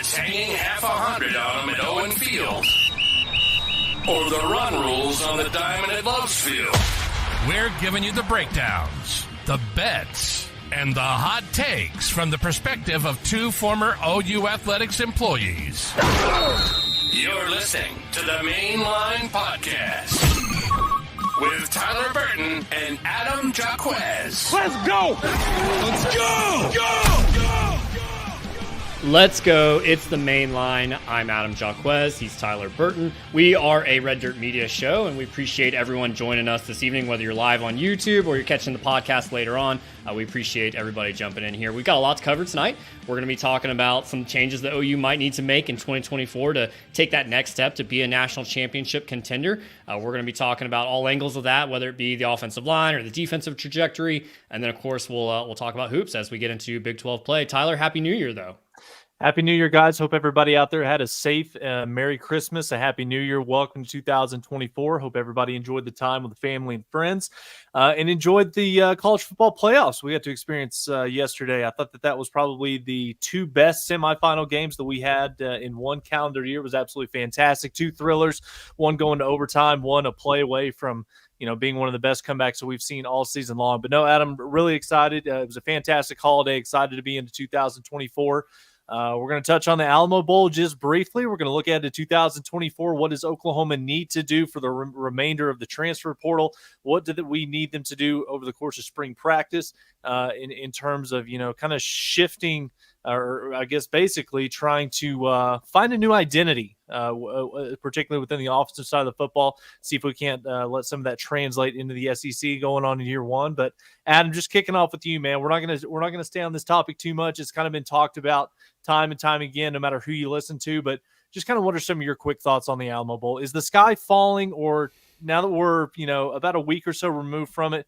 It's hanging half 100 on them at Owen Field. Or the run rules on the diamond at Love's Field. We're giving you the breakdowns, the bets, and the hot takes from the perspective of two former OU Athletics employees. You're listening to the Mainline Podcast with Tyler Burton and Adam Jacquez. Let's go! Let's go! Go! Let's go. It's the Main Line. I'm Adam Jacquez. He's Tyler Burton. We are a Red Dirt Media show, and we appreciate everyone joining us this evening, whether you're live on YouTube or you're catching the podcast later on. We appreciate everybody jumping in here. We've got a lot to cover tonight. We're going to be talking about some changes that OU might need to make in 2024 to take that next step to be a national championship contender. We're going to be talking about all angles of that, whether it be the offensive line or the defensive trajectory. And then, of course, we'll talk about hoops as we get into Big 12 play. Tyler, Happy New Year, though. Happy New Year, guys. Hope everybody out there had a safe, Merry Christmas, a Happy New Year. Welcome to 2024. Hope everybody enjoyed the time with the family and friends and enjoyed the college football playoffs we got to experience yesterday. I thought that was probably the two best semifinal games that we had in one calendar year. It was absolutely fantastic. Two thrillers, one going to overtime, one a play away from being one of the best comebacks that we've seen all season long. But no, Adam, really excited. It was a fantastic holiday. Excited to be into 2024. We're going to touch on the Alamo Bowl just briefly. We're going to look at it 2024. What does Oklahoma need to do for the remainder of the transfer portal? What do we need them to do over the course of spring practice in terms of, kind of shifting or I guess basically trying to find a new identity, particularly within the offensive side of the football. See if we can't let some of that translate into the SEC going on in year one. But Adam, just kicking off with you, man. We're not gonna stay on this topic too much. It's kind of been talked about time and time again, no matter who you listen to. But just kind of what are some of your quick thoughts on the Alamo Bowl? Is the sky falling, or now that we're about a week or so removed from it,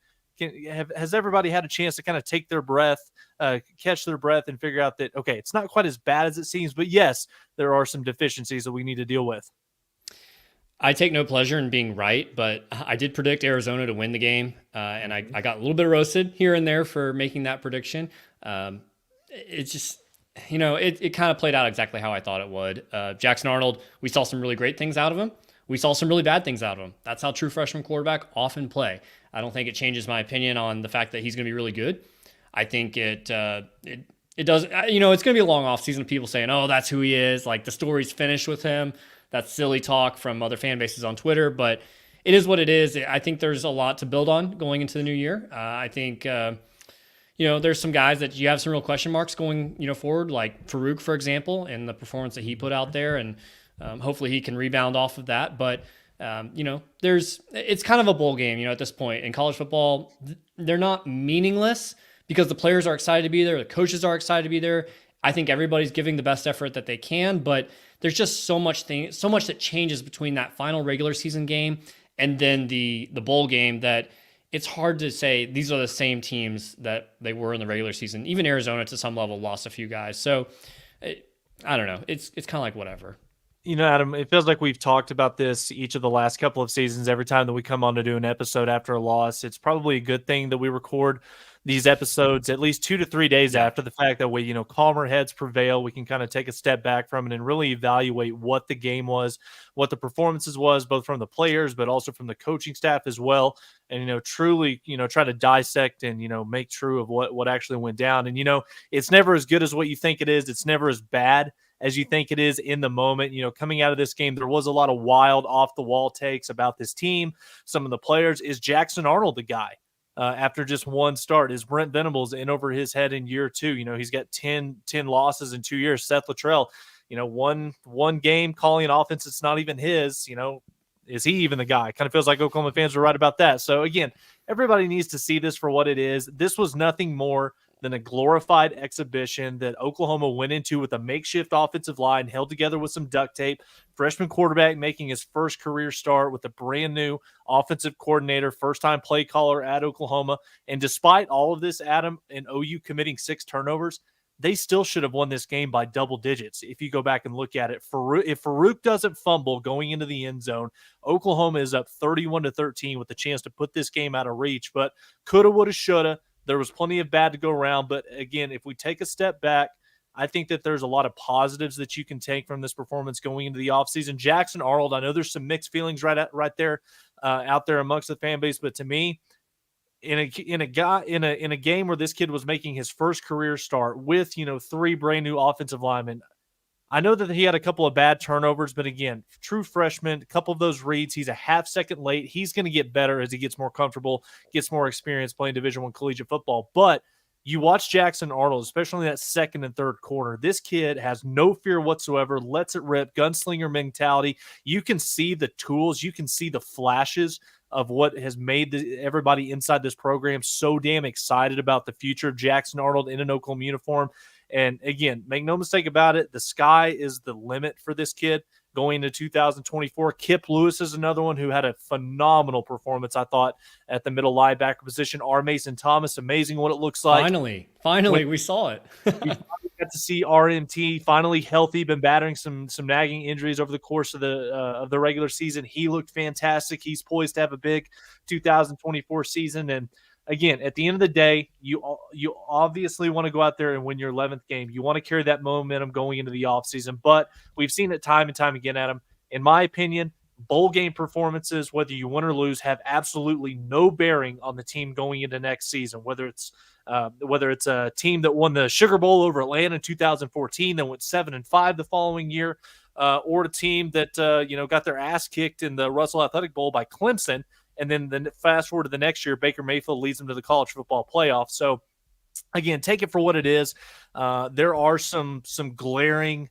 has everybody had a chance to kind of take their breath, catch their breath, and figure out that, okay, it's not quite as bad as it seems, but yes, there are some deficiencies that we need to deal with? I take no pleasure in being right, but I did predict Arizona to win the game, and I got a little bit roasted here and there for making that prediction. It's just, it kind of played out exactly how I thought it would. Jackson Arnold, we saw some really great things out of him. We saw some really bad things out of him. That's how true freshman quarterback often play. I don't think it changes my opinion on the fact that he's going to be really good. I think it does. It's going to be a long offseason of people saying, "Oh, that's who he is." Like the story's finished with him. That's silly talk from other fan bases on Twitter, but it is what it is. I think there's a lot to build on going into the new year. I think there's some guys that you have some real question marks going forward, like Farouk, for example, and the performance that he put out there, and hopefully he can rebound off of that. But it's kind of a bowl game, at this point in college football. They're not meaningless because the players are excited to be there. The coaches are excited to be there. I think everybody's giving the best effort that they can, but there's just so much that changes between that final regular season game and then the bowl game that it's hard to say these are the same teams that they were in the regular season. Even Arizona to some level lost a few guys. So I don't know. It's kind of like whatever. Adam, it feels like we've talked about this each of the last couple of seasons. Every time that we come on to do an episode after a loss, it's probably a good thing that we record these episodes at least 2 to 3 days after the fact. That way, calmer heads prevail. We can kind of take a step back from it and really evaluate what the game was, what the performances was, both from the players, but also from the coaching staff as well. And, truly, try to dissect and, make true of what actually went down. And, it's never as good as what you think it is. It's never as bad as you think it is in the moment. Coming out of this game, there was a lot of wild off-the-wall takes about this team. Some of the players, is Jackson Arnold the guy? After just one start, is Brent Venables in over his head in year two? He's got 10 losses in 2 years. Seth Luttrell, one game calling an offense that's not even his, is he even the guy? Kind of feels like Oklahoma fans are right about that. So again, everybody needs to see this for what it is. This was nothing more than a glorified exhibition that Oklahoma went into with a makeshift offensive line held together with some duct tape. Freshman quarterback making his first career start with a brand new offensive coordinator, first-time play caller at Oklahoma. And despite all of this, Adam, and OU committing 6 turnovers, they still should have won this game by double digits. If you go back and look at it, if Farouk doesn't fumble going into the end zone, Oklahoma is up 31-13 with a chance to put this game out of reach. But coulda, woulda, shoulda. There was plenty of bad to go around. But again, if we take a step back, I think that there's a lot of positives that you can take from this performance going into the offseason. Jackson Arnold, I know there's some mixed feelings right there out there amongst the fan base, but to me, in a game where this kid was making his first career start with 3 brand new offensive linemen, I know that he had a couple of bad turnovers, but again, true freshman, a couple of those reads, he's a half second late. He's going to get better as he gets more comfortable, gets more experience playing Division I collegiate football. But you watch Jackson Arnold, especially in that second and third quarter. This kid has no fear whatsoever, lets it rip, gunslinger mentality. You can see the tools, you can see the flashes of what has made everybody inside this program so damn excited about the future of Jackson Arnold in an Oklahoma uniform. And again, make no mistake about it, the sky is the limit for this kid going into 2024. Kip Lewis is another one who had a phenomenal performance, I thought, at the middle linebacker position. R. Mason Thomas, amazing what it looks like. Finally, we saw it. We got to see RMT finally healthy, been battering some nagging injuries over the course of the regular season. He looked fantastic. He's poised to have a big 2024 season. And again, at the end of the day, you obviously want to go out there and win your 11th game. You want to carry that momentum going into the offseason. But we've seen it time and time again, Adam. In my opinion, bowl game performances, whether you win or lose, have absolutely no bearing on the team going into next season. Whether it's a team that won the Sugar Bowl over Atlanta in 2014, then went 7-5 the following year, or a team that got their ass kicked in the Russell Athletic Bowl by Clemson. And then fast forward to the next year, Baker Mayfield leads them to the college football playoff. So, again, take it for what it is. There are some glaring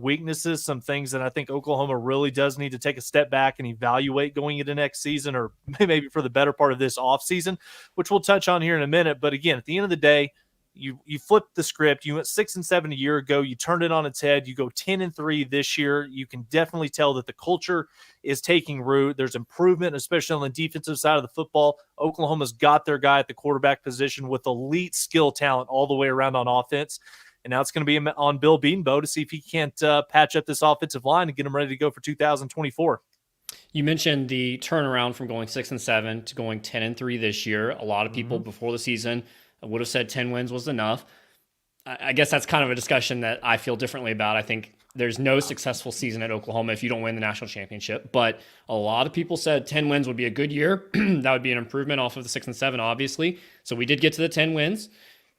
weaknesses, some things that I think Oklahoma really does need to take a step back and evaluate going into next season, or maybe for the better part of this offseason, which we'll touch on here in a minute. But, again, at the end of the day, you flipped the script. You went 6-7 a year ago. You turned it on its head. You go 10-3 this year. You can definitely tell that the culture is taking root. There's improvement, especially on the defensive side of the football. Oklahoma's got their guy at the quarterback position with elite skill talent all the way around on offense. And now it's going to be on Bill Bedenbaugh to see if he can't patch up this offensive line and get them ready to go for 2024. You mentioned the turnaround from going 6-7 to going 10-3 this year. A lot of people before the season would have said 10 wins was enough. I guess that's kind of a discussion that I feel differently about. I think there's no successful season at Oklahoma if you don't win the national championship. But a lot of people said 10 wins would be a good year. That would be an improvement off of the 6-7, obviously. So we did get to the 10 wins.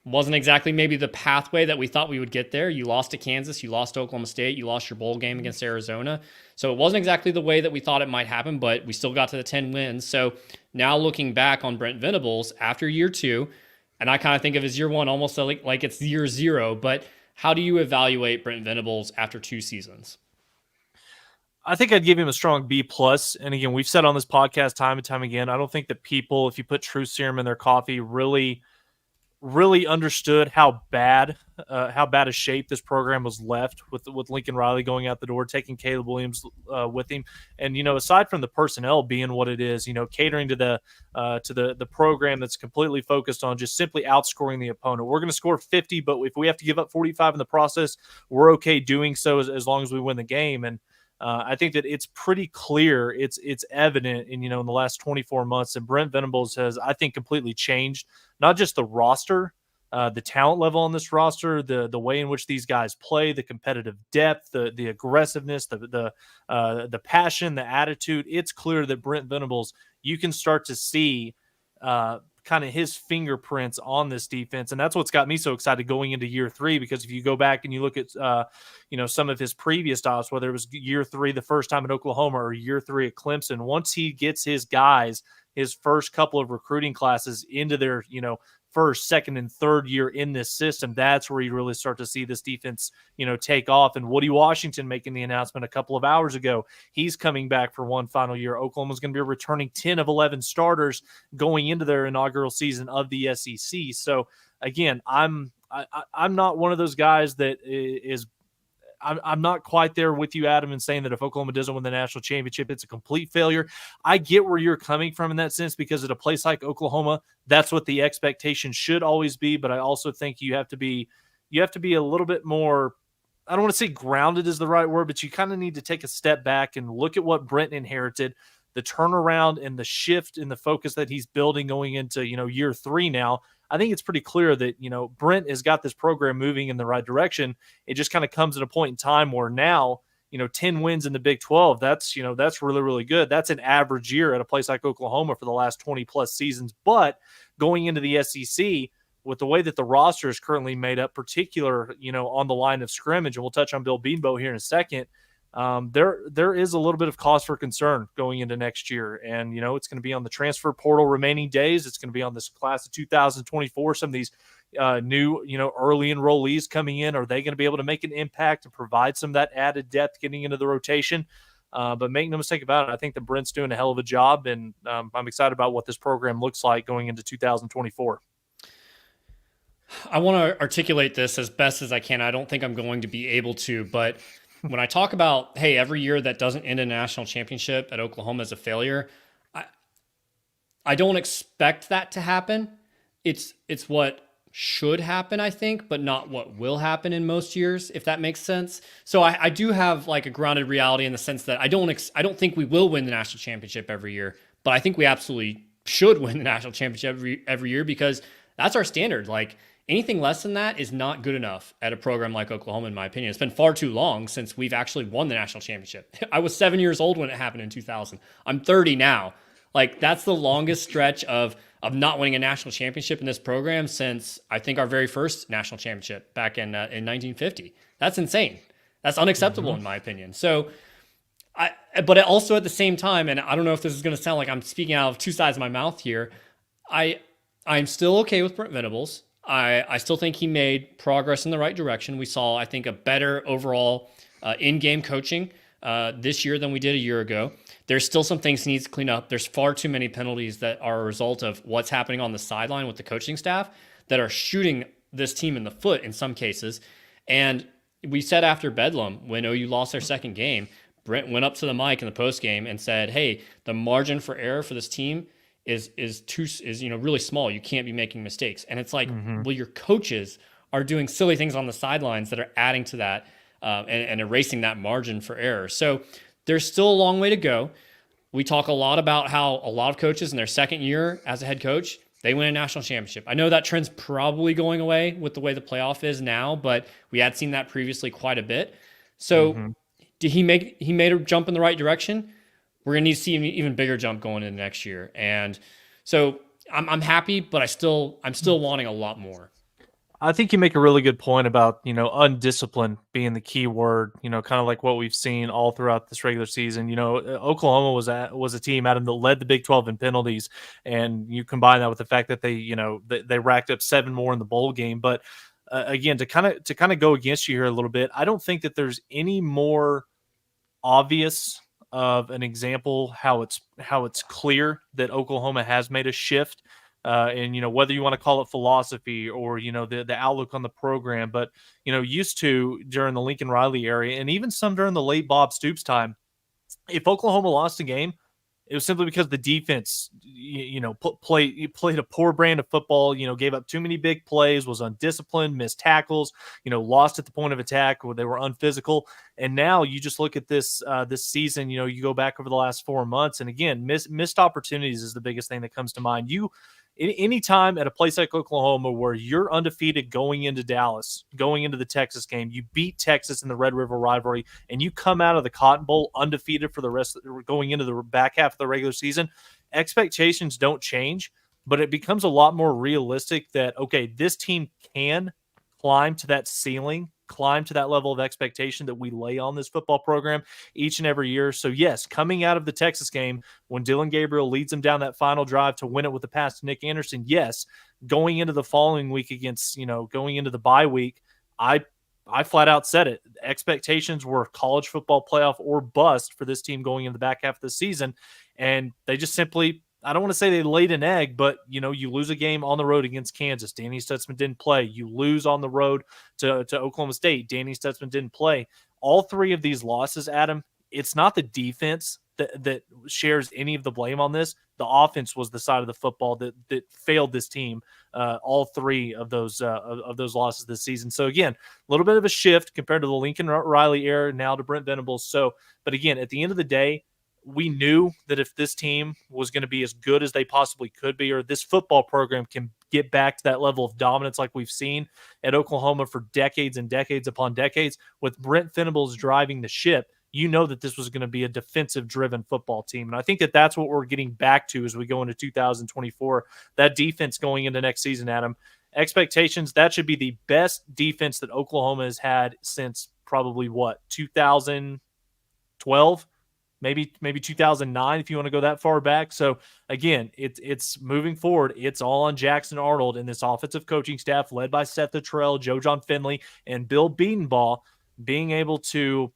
Wasn't exactly maybe the pathway that we thought we would get there. You lost to Kansas, you lost to Oklahoma State, you lost your bowl game against Arizona. So it wasn't exactly the way that we thought it might happen, but we still got to the 10 wins. So now looking back on Brent Venables after year 2, and I kind of think of his year 1 almost like it's year 0, but how do you evaluate Brent Venables after 2 seasons? I think I'd give him a strong B+. And again, we've said on this podcast time and time again, I don't think that people, if you put true serum in their coffee, really understood how bad a shape this program was left with Lincoln Riley going out the door, taking Caleb Williams with him, and aside from the personnel being what it is, catering to the program that's completely focused on just simply outscoring the opponent. We're going to score 50, but if we have to give up 45 in the process, we're okay doing so as long as we win the game. And I think that it's pretty clear, it's evident in the last 24 months that Brent Venables has, I think, completely changed not just the roster, the talent level on this roster, the way in which these guys play, the competitive depth, the aggressiveness, the passion, the attitude. It's clear that Brent Venables, you can start to see kind of his fingerprints on this defense. And that's what's got me so excited going into year 3, because if you go back and you look at, some of his previous stops, whether it was year 3, the first time at Oklahoma, or year 3 at Clemson, once he gets his guys, his first couple of recruiting classes into their, first, second, and third year in this system, that's where you really start to see this defense, take off. And Woody Washington making the announcement a couple of hours ago, he's coming back for one final year. Oklahoma's going to be returning 10 of 11 starters going into their inaugural season of the SEC. So again, I'm not one of those guys that is I'm not quite there with you, Adam, in saying that if Oklahoma doesn't win the national championship, it's a complete failure. I get where you're coming from in that sense, because at a place like Oklahoma, that's what the expectation should always be. But I also think you have to be a little bit more, I don't want to say grounded is the right word, but you kind of need to take a step back and look at what Brent inherited, the turnaround and the shift in the focus that he's building going into, year 3 now. I think it's pretty clear that, Brent has got this program moving in the right direction. It just kind of comes at a point in time where now, 10 wins in the Big 12, that's really, really good. That's an average year at a place like Oklahoma for the last 20 plus seasons. But going into the SEC, with the way that the roster is currently made up, particular, on the line of scrimmage, and we'll touch on Bill Beanbo here in a second, there is a little bit of cause for concern going into next year. And, it's going to be on the transfer portal remaining days. It's going to be on this class of 2024. Some of these new, early enrollees coming in, are they going to be able to make an impact and provide some of that added depth getting into the rotation? But make no mistake about it, I think that Brent's doing a hell of a job, and I'm excited about what this program looks like going into 2024. I want to articulate this as best as I can. I don't think I'm going to be able to, but when I talk about, hey, every year that doesn't end in a national championship at Oklahoma is a failure, I don't expect that to happen. It's what should happen, I think, but not what will happen in most years, if that makes sense. So I do have like a grounded reality in the sense that I don't think we will win the national championship every year, but I think we absolutely should win the national championship every year, because that's our standard. Like, anything less than that is not good enough at a program like Oklahoma, in my opinion. It's been far too long since we've actually won the national championship. I was 7 years old when it happened in 2000. I'm 30 now. Like, that's the longest stretch of not winning a national championship in this program since, I think, our very first national championship back in 1950. That's insane. That's unacceptable in my opinion. So, but also at the same time, and I don't know if this is going to sound like I'm speaking out of two sides of my mouth here, I'm still okay with Brent Venables. I still think he made progress in the right direction. We saw, I think, a better overall in-game coaching this year than we did a year ago. There's still some things he needs to clean up. There's far too many penalties that are a result of what's happening on the sideline with the coaching staff that are shooting this team in the foot in some cases. And we said after Bedlam, when OU lost their second game, Brent went up to the mic in the post game and said, hey, the margin for error for this team is really small. You can't be making mistakes. And it's like, well, your coaches are doing silly things on the sidelines that are adding to that and erasing that margin for error. So there's still a long way to go. We talk a lot about how a lot of coaches in their second year as a head coach, they win a national championship. I know that trend's probably going away with the way the playoff is now, but we had seen that previously quite a bit. So did he made a jump in the right direction? We're going to need to see an even bigger jump going into next year. And so I'm happy, but I'm still wanting a lot more. I think you make a really good point about, undisciplined being the key word, kind of like what we've seen all throughout this regular season. Oklahoma was a team, Adam, that led the Big 12 in penalties. And you combine that with the fact that they racked up 7 more in the bowl game. But again, to kind of go against you here a little bit, I don't think that there's any more obvious of an example how it's clear that Oklahoma has made a shift. And whether you want to call it philosophy or the outlook on the program, but used to during the Lincoln Riley era, and even some during the late Bob Stoops time, if Oklahoma lost a game, it was simply because the defense played a poor brand of football, gave up too many big plays, was undisciplined, missed tackles, lost at the point of attack, where they were unphysical. And now you just look at this season, you go back over the last 4 months, and again, missed opportunities is the biggest thing that comes to mind. Anytime at a place like Oklahoma where you're undefeated going into Dallas, going into the Texas game, you beat Texas in the Red River rivalry, and you come out of the Cotton Bowl undefeated for the rest going into the back half of the regular season, expectations don't change, but it becomes a lot more realistic that, okay, this team can climb to that ceiling, climb to that level of expectation that we lay on this football program each and every year. So yes, coming out of the Texas game, when Dylan Gabriel leads them down that final drive to win it with the pass to Nick Anderson, yes, going into the following week against, going into the bye week, I flat out said it. Expectations were college football playoff or bust for this team going into the back half of the season. And they just simply, I don't want to say they laid an egg, but, you lose a game on the road against Kansas. Danny Stutzman didn't play. You lose on the road to Oklahoma State. Danny Stutzman didn't play. All 3 of these losses, Adam, it's not the defense that shares any of the blame on this. The offense was the side of the football that failed this team all 3 of those losses this season. So, again, a little bit of a shift compared to the Lincoln Riley era now to Brent Venables. So, but again, at the end of the day, we knew that if this team was going to be as good as they possibly could be, or this football program get back to that level of dominance like we've seen at Oklahoma for decades and decades upon decades. With Brent Venables driving the ship, you know that this was going to be a defensive-driven football team. And I think that that's what we're getting back to as we go into 2024. That defense going into next season, Adam, expectations, that should be the best defense that Oklahoma has had since probably, 2012? Maybe 2009 if you want to go that far back. So again, it's moving forward. It's all on Jackson Arnold and this offensive coaching staff led by Seth Luttrell, Joe John Finley, and Bill Bedenbaugh being able to,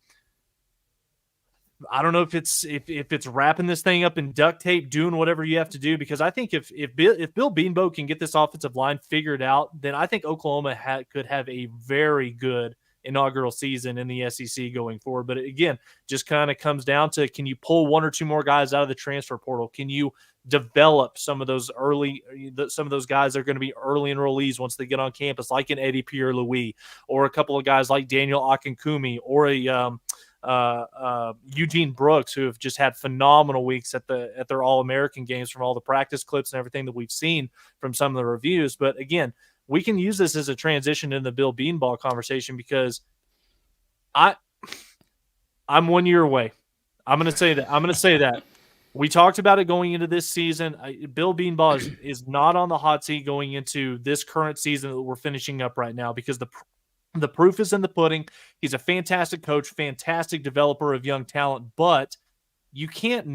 I don't know if it's wrapping this thing up in duct tape, doing whatever you have to do, because I think if Bill Bedenbaugh can get this offensive line figured out, then I think Oklahoma could have a very good inaugural season in the SEC going forward. But again, just kind of comes down to, can you pull one or two more guys out of the transfer portal? Can you develop some of those guys that are going to be early enrollees once they get on campus, like an Eddie Pierre-Louis, or a couple of guys like Daniel Akinkumi, or a Eugene Brooks, who have just had phenomenal weeks at their All-American games from all the practice clips and everything that we've seen from some of the reviews. But again, we can use this as a transition in the Bill Bedenbaugh conversation, because I'm 1 year away. I'm going to say that. We talked about it going into this season. Bill Bedenbaugh is not on the hot seat going into this current season that we're finishing up right now, because the proof is in the pudding. He's a fantastic coach, fantastic developer of young talent, but you can't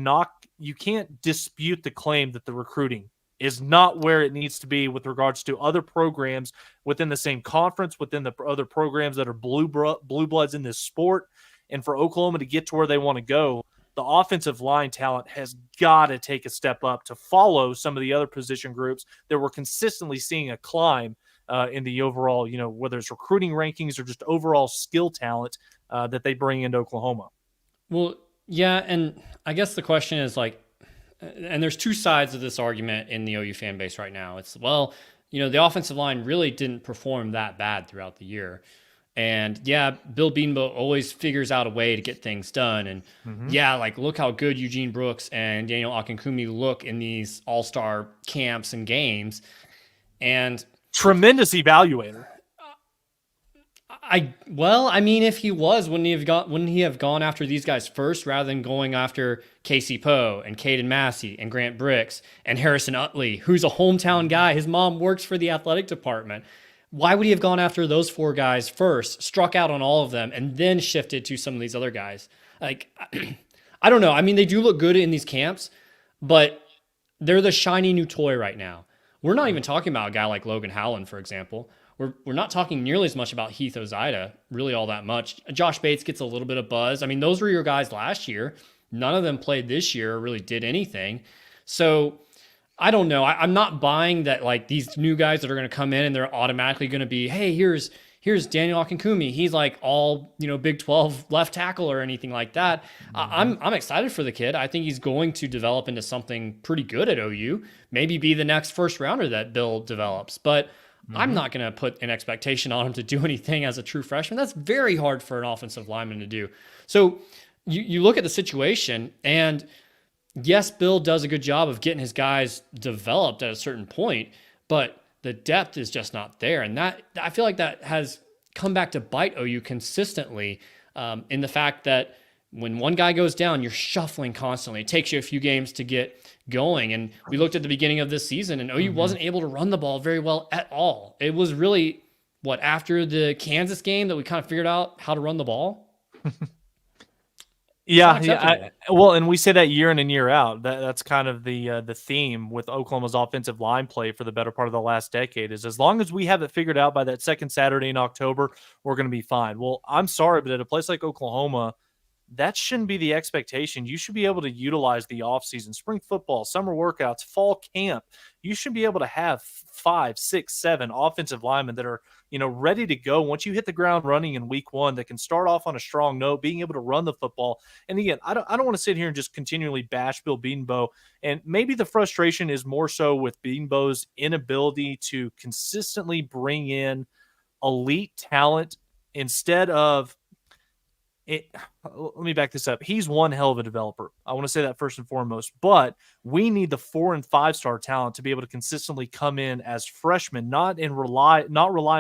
dispute the claim that the recruiting is not where it needs to be with regards to other programs within the same conference, within the other programs that are blue bloods in this sport. And for Oklahoma to get to where they want to go, the offensive line talent has got to take a step up to follow some of the other position groups that we're consistently seeing a climb in the overall, whether it's recruiting rankings or just overall skill talent that they bring into Oklahoma. Well, yeah, and I guess the question is and there's two sides of this argument in the OU fan base right now. It's, the offensive line really didn't perform that bad throughout the year. And yeah, Bill Bedenbaugh always figures out a way to get things done. And look how good Eugene Brooks and Daniel Akinkumi look in these all-star camps and games. And tremendous evaluator. If he was, wouldn't he have gone after these guys first rather than going after Casey Poe and Caden Massey and Grant Bricks and Harrison Utley, who's a hometown guy? His mom works for the athletic department. Why would he have gone after those four guys first, struck out on all of them, and then shifted to some of these other guys? I don't know. I mean, they do look good in these camps, but they're the shiny new toy right now. We're not even talking about a guy like Logan Howland, for example. We're not talking nearly as much about Heath Ozida, really all that much. Josh Bates gets a little bit of buzz. I mean, those were your guys last year. None of them played this year or really did anything. So I don't know. I'm not buying that these new guys that are going to come in and they're automatically going to be, hey, here's Daniel Akinkumi. He's all, Big 12 left tackle or anything like that. I'm excited for the kid. I think he's going to develop into something pretty good at OU, maybe be the next first rounder that Bill develops. But I'm not going to put an expectation on him to do anything as a true freshman. That's very hard for an offensive lineman to do. So you look at the situation, and yes, Bill does a good job of getting his guys developed at a certain point, but the depth is just not there. And that, I feel like that has come back to bite OU consistently in the fact that when one guy goes down, you're shuffling constantly. It takes you a few games to get going. And we looked at the beginning of this season, and OU wasn't able to run the ball very well at all. It was really, after the Kansas game that we kind of figured out how to run the ball? Yeah. And we say that year in and year out. That's kind of the theme with Oklahoma's offensive line play for the better part of the last decade, is as long as we have it figured out by that second Saturday in October, we're going to be fine. Well, I'm sorry, but at a place like Oklahoma, that shouldn't be the expectation. You should be able to utilize the offseason, spring football, summer workouts, fall camp. You should be able to have 5, 6, 7 offensive linemen that are, ready to go once you hit the ground running in week one, that can start off on a strong note, being able to run the football. And again, I don't want to sit here and just continually bash Bill Bedenbaugh. And maybe the frustration is more so with Bedenbaugh's inability to consistently bring in elite talent instead of let me back this up. He's one hell of a developer. I want to say that first and foremost, but we need the 4 and 5-star talent to be able to consistently come in as freshmen, not rely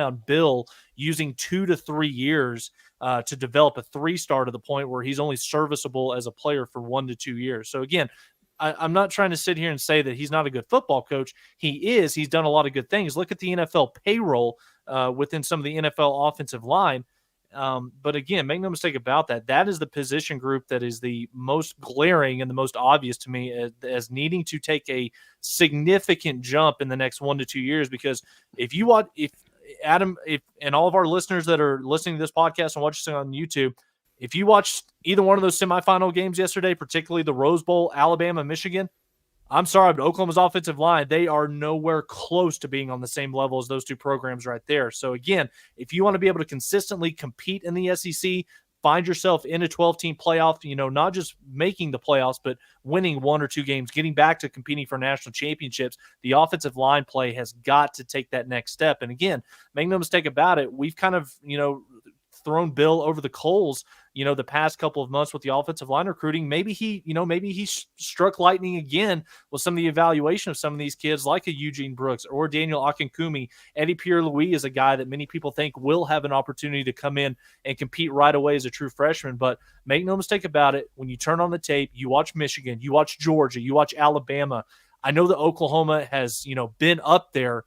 on Bill using 2 to 3 years to develop a 3-star to the point where he's only serviceable as a player for 1 to 2 years. So again, I'm not trying to sit here and say that he's not a good football coach. He is. He's done a lot of good things. Look at the NFL payroll within some of the NFL offensive line. But again, make no mistake about that. That is the position group that is the most glaring and the most obvious to me as needing to take a significant jump in the next 1 to 2 years. Because if Adam, and all of our listeners that are listening to this podcast and watching on YouTube, if you watched either one of those semifinal games yesterday, particularly the Rose Bowl, Alabama, Michigan, I'm sorry, but Oklahoma's offensive line, they are nowhere close to being on the same level as those two programs right there. So again, if you want to be able to consistently compete in the SEC, find yourself in a 12-team playoff, not just making the playoffs, but winning 1 or 2 games, getting back to competing for national championships, the offensive line play has got to take that next step. And again, make no mistake about it, we've kind of, thrown Bill over the coals, the past couple of months with the offensive line recruiting. Maybe he struck lightning again with some of the evaluation of some of these kids like a Eugene Brooks or Daniel Akinkumi. Eddie Pierre-Louis is a guy that many people think will have an opportunity to come in and compete right away as a true freshman. But make no mistake about it, when you turn on the tape, you watch Michigan, you watch Georgia, you watch Alabama. I know that Oklahoma has, been up there,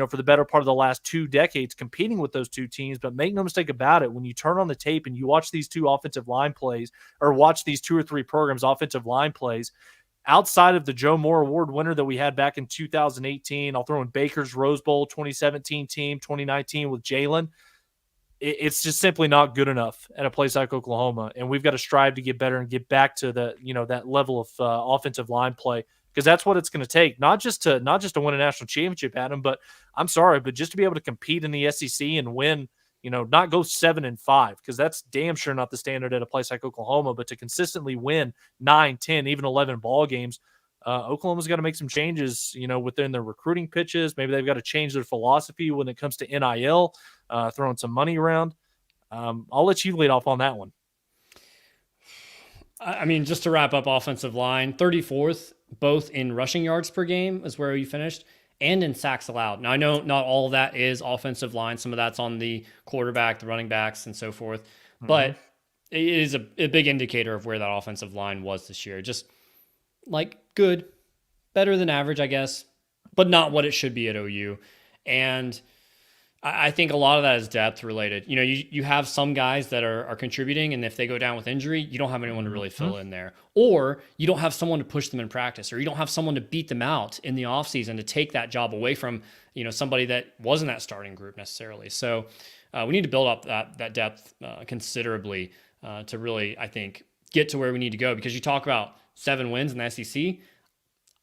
for the better part of the last 2 decades competing with those two teams. But make no mistake about it, when you turn on the tape and you watch these two offensive line plays or watch these 2 or 3 programs offensive line plays, outside of the Joe Moore Award winner that we had back in 2018, I'll throw in Baker's Rose Bowl 2017 team, 2019 with Jalen, it's just simply not good enough at a place like Oklahoma. And we've got to strive to get better and get back to the, that level of offensive line play, because that's what it's going to take, not just to win a national championship, Adam, but I'm sorry, but just to be able to compete in the SEC and win, not go 7-5, because that's damn sure not the standard at a place like Oklahoma, but to consistently win 9, 10, even 11 ball games, Oklahoma's got to make some changes, within their recruiting pitches. Maybe they've got to change their philosophy when it comes to NIL, throwing some money around. I'll let you lead off on that one. I mean, just to wrap up offensive line, 34th, both in rushing yards per game is where you finished, and in sacks allowed. Now, I know not all of that is offensive line. Some of that's on the quarterback, the running backs, and so forth. But it is a big indicator of where that offensive line was this year. Just like good, better than average, I guess, but not what it should be at OU. And I think a lot of that is depth related. You have some guys that are contributing, and if they go down with injury, you don't have anyone to really fill in there. Or you don't have someone to push them in practice, or you don't have someone to beat them out in the offseason to take that job away from, somebody that wasn't that starting group necessarily. So we need to build up that depth considerably to really, I think, get to where we need to go. Because you talk about 7 wins in the SEC.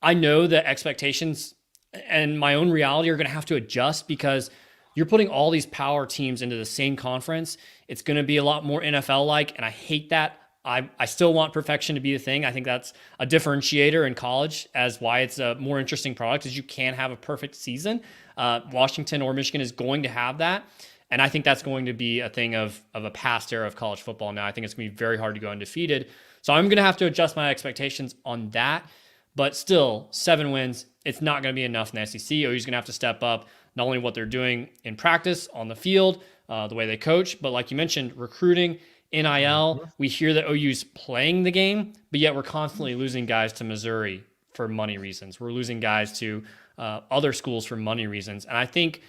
I know that expectations and my own reality are going to have to adjust, because you're putting all these power teams into the same conference. It's going to be a lot more NFL-like, and I hate that. I still want perfection to be the thing. I think that's a differentiator in college as why it's a more interesting product, is you can have a perfect season. Washington or Michigan is going to have that, and I think that's going to be a thing of a past era of college football now. I think it's going to be very hard to go undefeated. So I'm going to have to adjust my expectations on that. But still, 7 wins, it's not going to be enough in the SEC. OU's going to have to step up not only what they're doing in practice, on the field, the way they coach, but like you mentioned, recruiting, NIL. We hear that OU's playing the game, but yet we're constantly losing guys to Missouri for money reasons. We're losing guys to other schools for money reasons. And I think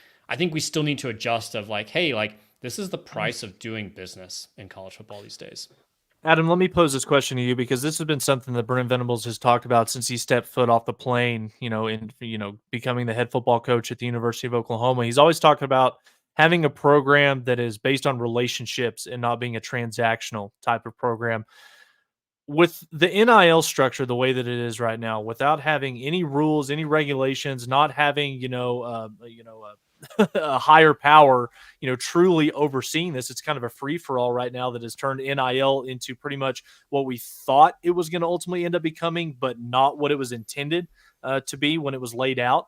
we still need to adjust of like, hey, like this is the price of doing business in college football these days. Adam, let me pose this question to you, because this has been something that Brent Venables has talked about since he stepped foot off the plane, in becoming the head football coach at the University of Oklahoma. He's always talked about having a program that is based on relationships and not being a transactional type of program. With the NIL structure the way that it is right now, without having any rules, any regulations, not having a higher power, truly overseeing this, it's kind of a free for all right now that has turned NIL into pretty much what we thought it was going to ultimately end up becoming, but not what it was intended to be when it was laid out.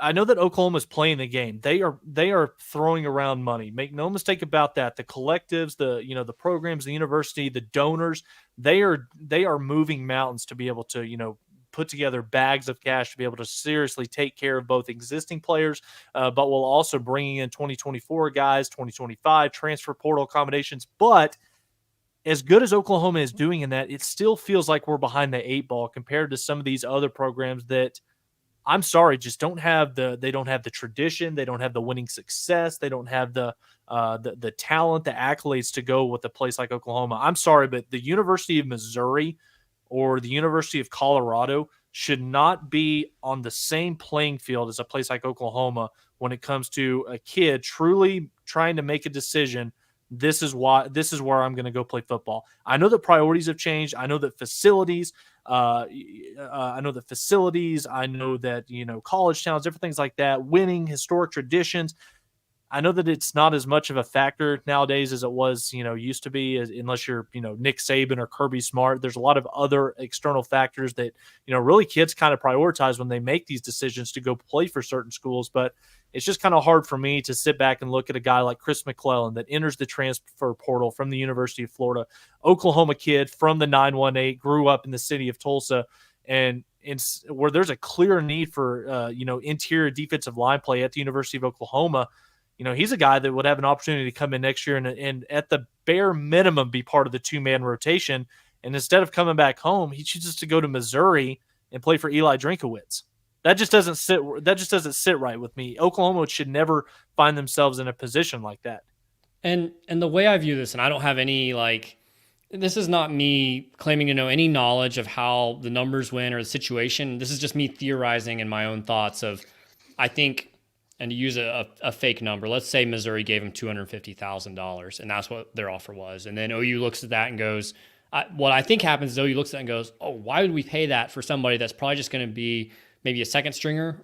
I know that Oklahoma's playing the game. They are throwing around money. Make no mistake about that. The collectives, the programs, the university, the donors, they are moving mountains to be able to put together bags of cash to be able to seriously take care of both existing players, but will also bringing in 2024 guys, 2025 transfer portal accommodations. But as good as Oklahoma is doing in that, it still feels like we're behind the 8 ball compared to some of these other programs that, I'm sorry, just don't have the tradition, they don't have the winning success, they don't have the talent, the accolades to go with a place like Oklahoma. I'm sorry, but the University of Missouri or the University of Colorado should not be on the same playing field as a place like Oklahoma when it comes to a kid truly trying to make a decision. This is where I'm going to go play football. I know that priorities have changed. I know that facilities. I know that college towns, different things like that, winning, historic traditions. I know that it's not as much of a factor nowadays as it was, used to be, unless you're, Nick Saban or Kirby Smart. There's a lot of other external factors that, really kids kind of prioritize when they make these decisions to go play for certain schools. But it's just kind of hard for me to sit back and look at a guy like Chris McClellan that enters the transfer portal from the University of Florida, Oklahoma kid from the 918, grew up in the city of Tulsa, and where there's a clear need for, interior defensive line play at the University of Oklahoma. He's a guy that would have an opportunity to come in next year and at the bare minimum be part of the 2-man rotation. And instead of coming back home, he chooses to go to Missouri and play for Eli Drinkowitz. That just doesn't sit right with me. Oklahoma should never find themselves in a position like that. And the way I view this, and I don't have any this is not me claiming to know any knowledge of how the numbers went or the situation. This is just me theorizing in my own thoughts of, I think, and to use a fake number, let's say Missouri gave him $250,000, and that's what their offer was. And then OU looks at that and goes, what I think happens is OU looks at that and goes, oh, why would we pay that for somebody that's probably just going to be maybe a second stringer,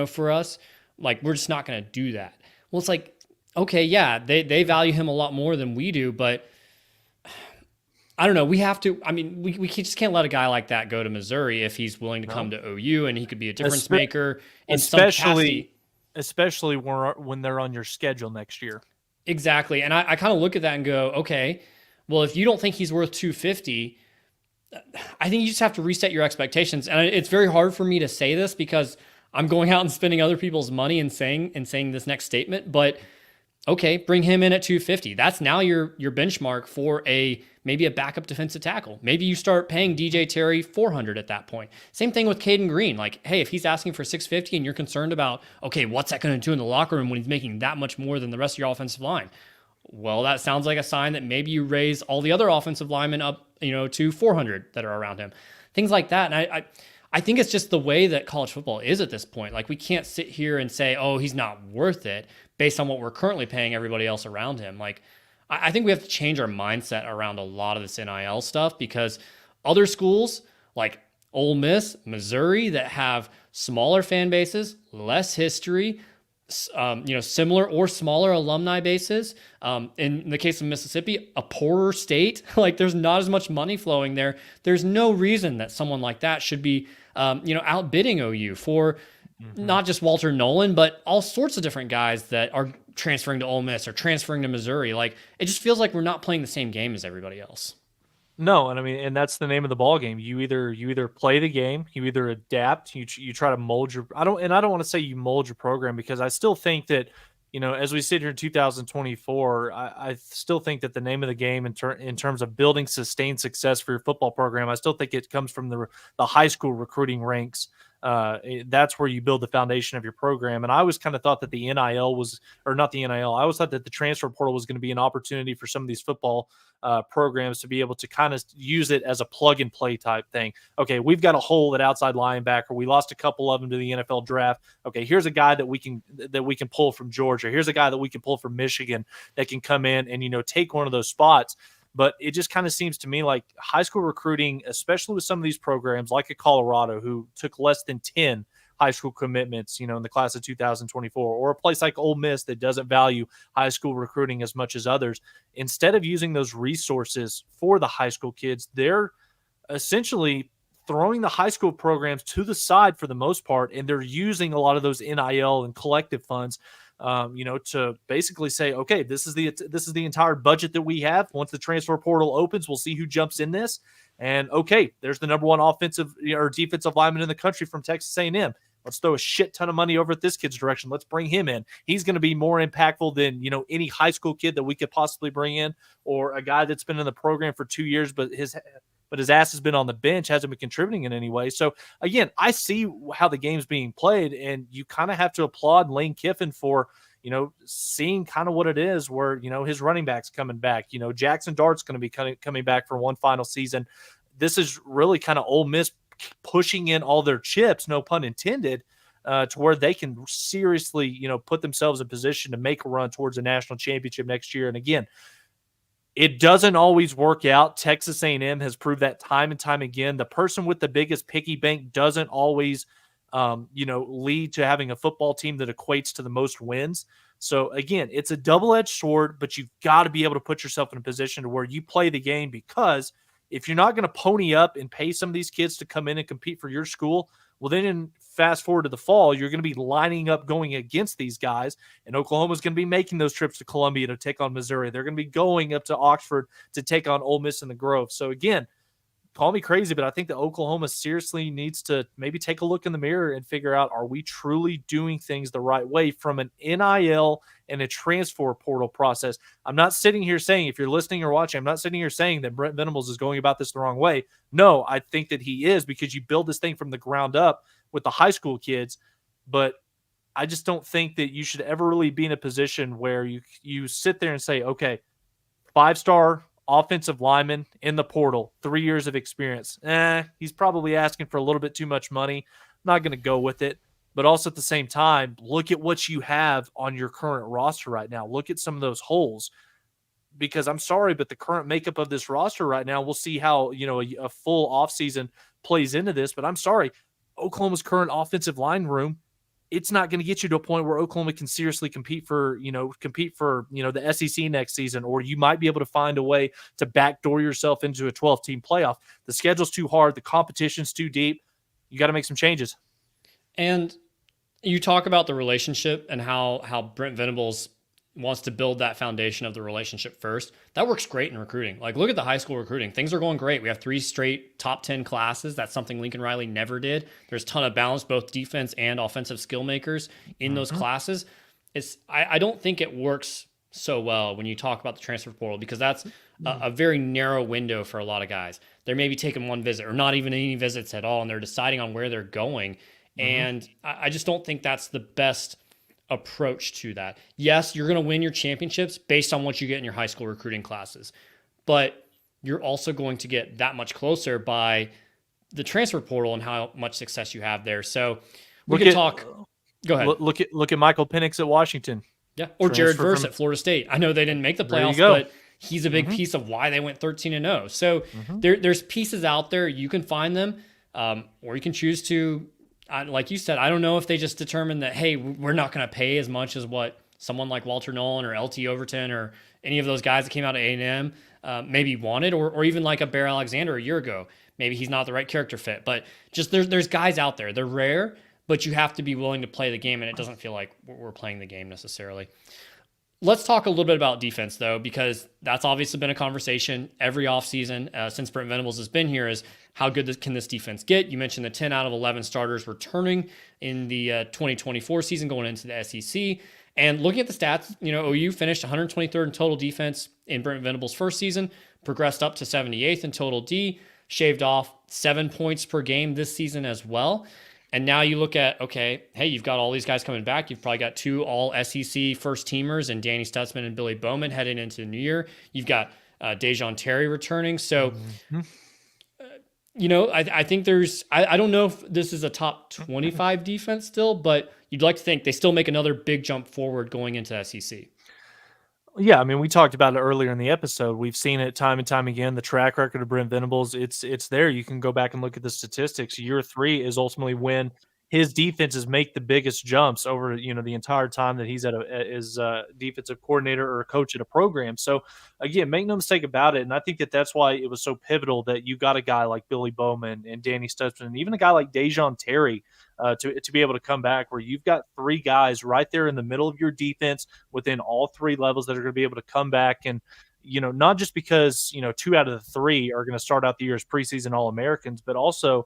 for us? Like, we're just not going to do that. Well, it's like, okay, yeah, they value him a lot more than we do, but I don't know. We have to, we just can't let a guy like that go to Missouri if he's willing to come to OU, and he could be a difference maker in some capacity. Especially when they're on your schedule next year. Exactly. And I kind of look at that and go, okay, well, if you don't think he's worth $250, I think you just have to reset your expectations. And it's very hard for me to say this because I'm going out and spending other people's money and saying this next statement. But okay, bring him in at $250. That's now your benchmark for maybe a backup defensive tackle. Maybe you start paying DJ Terry $400 at that point. Same thing with Caden Green. Like, hey, if he's asking for $650 and you're concerned about, okay, what's that going to do in the locker room when he's making that much more than the rest of your offensive line? Well, that sounds like a sign that maybe you raise all the other offensive linemen up, to $400 that are around him. Things like that. And I think it's just the way that college football is at this point. Like, we can't sit here and say, oh, he's not worth it based on what we're currently paying everybody else around him. Like, I think we have to change our mindset around a lot of this NIL stuff, because other schools like Ole Miss, Missouri, that have smaller fan bases, less history, similar or smaller alumni bases. In the case of Mississippi, a poorer state, like there's not as much money flowing there. There's no reason that someone like that should be, outbidding OU for not just Walter Nolan, but all sorts of different guys that are transferring to Ole Miss or transferring to Missouri. Like, it just feels like we're not playing the same game as everybody else. No, and that's the name of the ball game. You either play the game, you either adapt, you try to mold your. I don't want to say you mold your program, because I still think that, as we sit here in 2024, I still think that the name of the game in terms of building sustained success for your football program, I still think it comes from the high school recruiting ranks. That's where you build the foundation of your program. And I always kind of thought that the NIL was, or not the NIL, I always thought that the transfer portal was going to be an opportunity for some of these football programs to be able to kind of use it as a plug and play type thing. Okay, we've got a hole at outside linebacker. We lost a couple of them to the NFL draft. Okay, here's a guy that we can pull from Georgia. Here's a guy that we can pull from Michigan that can come in and, take one of those spots. But it just kind of seems to me like high school recruiting, especially with some of these programs like a Colorado, who took less than 10 high school commitments, in the class of 2024, or a place like Ole Miss that doesn't value high school recruiting as much as others. Instead of using those resources for the high school kids, they're essentially throwing the high school programs to the side for the most part, and they're using a lot of those NIL and collective funds, to basically say, okay, this is the entire budget that we have. Once the transfer portal opens, we'll see who jumps in this. And okay, there's the number one offensive or defensive lineman in the country from Texas A&M. Let's throw a shit ton of money over at this kid's direction. Let's bring him in. He's going to be more impactful than, any high school kid that we could possibly bring in, or a guy that's been in the program for 2 years, but his ass has been on the bench, hasn't been contributing in any way. So again, I see how the game's being played, and you kind of have to applaud Lane Kiffin for, seeing kind of what it is where, his running back's coming back. Jackson Dart's going to be coming back for one final season. This is really kind of Ole Miss pushing in all their chips, no pun intended, to where they can seriously, put themselves in position to make a run towards a national championship next year. And again, it doesn't always work out. Texas A&M has proved that time and time again. The person with the biggest piggy bank doesn't always, lead to having a football team that equates to the most wins. So again, it's a double-edged sword, but you've got to be able to put yourself in a position to where you play the game, because if you're not going to pony up and pay some of these kids to come in and compete for your school, well, then fast forward to the fall, you're going to be lining up going against these guys, and Oklahoma's going to be making those trips to Columbia to take on Missouri. They're going to be going up to Oxford to take on Ole Miss in the Grove. So again, call me crazy, but I think that Oklahoma seriously needs to maybe take a look in the mirror and figure out, are we truly doing things the right way from an NIL and a transfer portal process? I'm not sitting here saying, if you're listening or watching, I'm not sitting here saying that Brent Venables is going about this the wrong way. No, I think that he is, because you build this thing from the ground up with the high school kids. But I just don't think that you should ever really be in a position where you sit there and say, okay, 5-star offensive lineman in the portal, 3 years of experience. He's probably asking for a little bit too much money. Not going to go with it. But also at the same time, look at what you have on your current roster right now. Look at some of those holes, because I'm sorry, but the current makeup of this roster right now, we'll see how, a full offseason plays into this. But I'm sorry, Oklahoma's current offensive line room, it's not going to get you to a point where Oklahoma can seriously compete for the SEC next season, or you might be able to find a way to backdoor yourself into a 12-team playoff. The schedule's too hard. The competition's too deep. You got to make some changes. And you talk about the relationship and how Brent Venables wants to build that foundation of the relationship first. That works great in recruiting. Like, look at the high school recruiting. Things are going great. We have 3 straight top 10 classes. That's something Lincoln Riley never did. There's a ton of balance, both defense and offensive skill makers in those classes. I don't think it works so well when you talk about the transfer portal, because that's a very narrow window for a lot of guys. They're maybe taking one visit or not even any visits at all, and they're deciding on where they're going. And I just don't think that's the best approach to that. Yes, you're going to win your championships based on what you get in your high school recruiting classes, but you're also going to get that much closer by the transfer portal and how much success you have there. So we can talk. Go ahead. Look at Michael Penix at Washington. Yeah. Or Jared Verse at Florida State. I know they didn't make the playoffs, but he's a big piece of why they went 13-0. So there's pieces out there. You can find them, or you can choose to, like you said, I don't know if they just determined that, hey, we're not going to pay as much as what someone like Walter Nolan or LT Overton or any of those guys that came out of A&M maybe wanted, or even like a Bear Alexander a year ago. Maybe he's not the right character fit, but just there's guys out there. They're rare, but you have to be willing to play the game, and it doesn't feel like we're playing the game necessarily. Let's talk a little bit about defense, though, because that's obviously been a conversation every offseason since Brent Venables has been here, is how good can this defense get? You mentioned the 10 out of 11 starters returning in the 2024 season going into the SEC. And looking at the stats, OU finished 123rd in total defense in Brent Venables' first season, progressed up to 78th in total D, shaved off 7 points per game this season as well. And now you look at, okay, hey, you've got all these guys coming back. You've probably got 2 all-SEC first-teamers and Danny Stutzman and Billy Bowman heading into the new year. You've got Dejon Terry returning. So, I think I don't know if this is a top 25 defense still, but you'd like to think they still make another big jump forward going into SEC. Yeah, I mean, we talked about it earlier in the episode. We've seen it time and time again. The track record of Brent Venables, it's there. You can go back and look at the statistics. Year 3 is ultimately when his defenses make the biggest jumps over, the entire time that he's as a defensive coordinator or a coach at a program. So again, make no mistake about it. And I think that that's why it was so pivotal that you got a guy like Billy Bowman and Danny Stutzman, and even a guy like Dejon Terry to be able to come back, where you've got three guys right there in the middle of your defense within all three levels that are going to be able to come back. And, not just because, 2 out of the 3 are going to start out the year as preseason All-Americans, but also,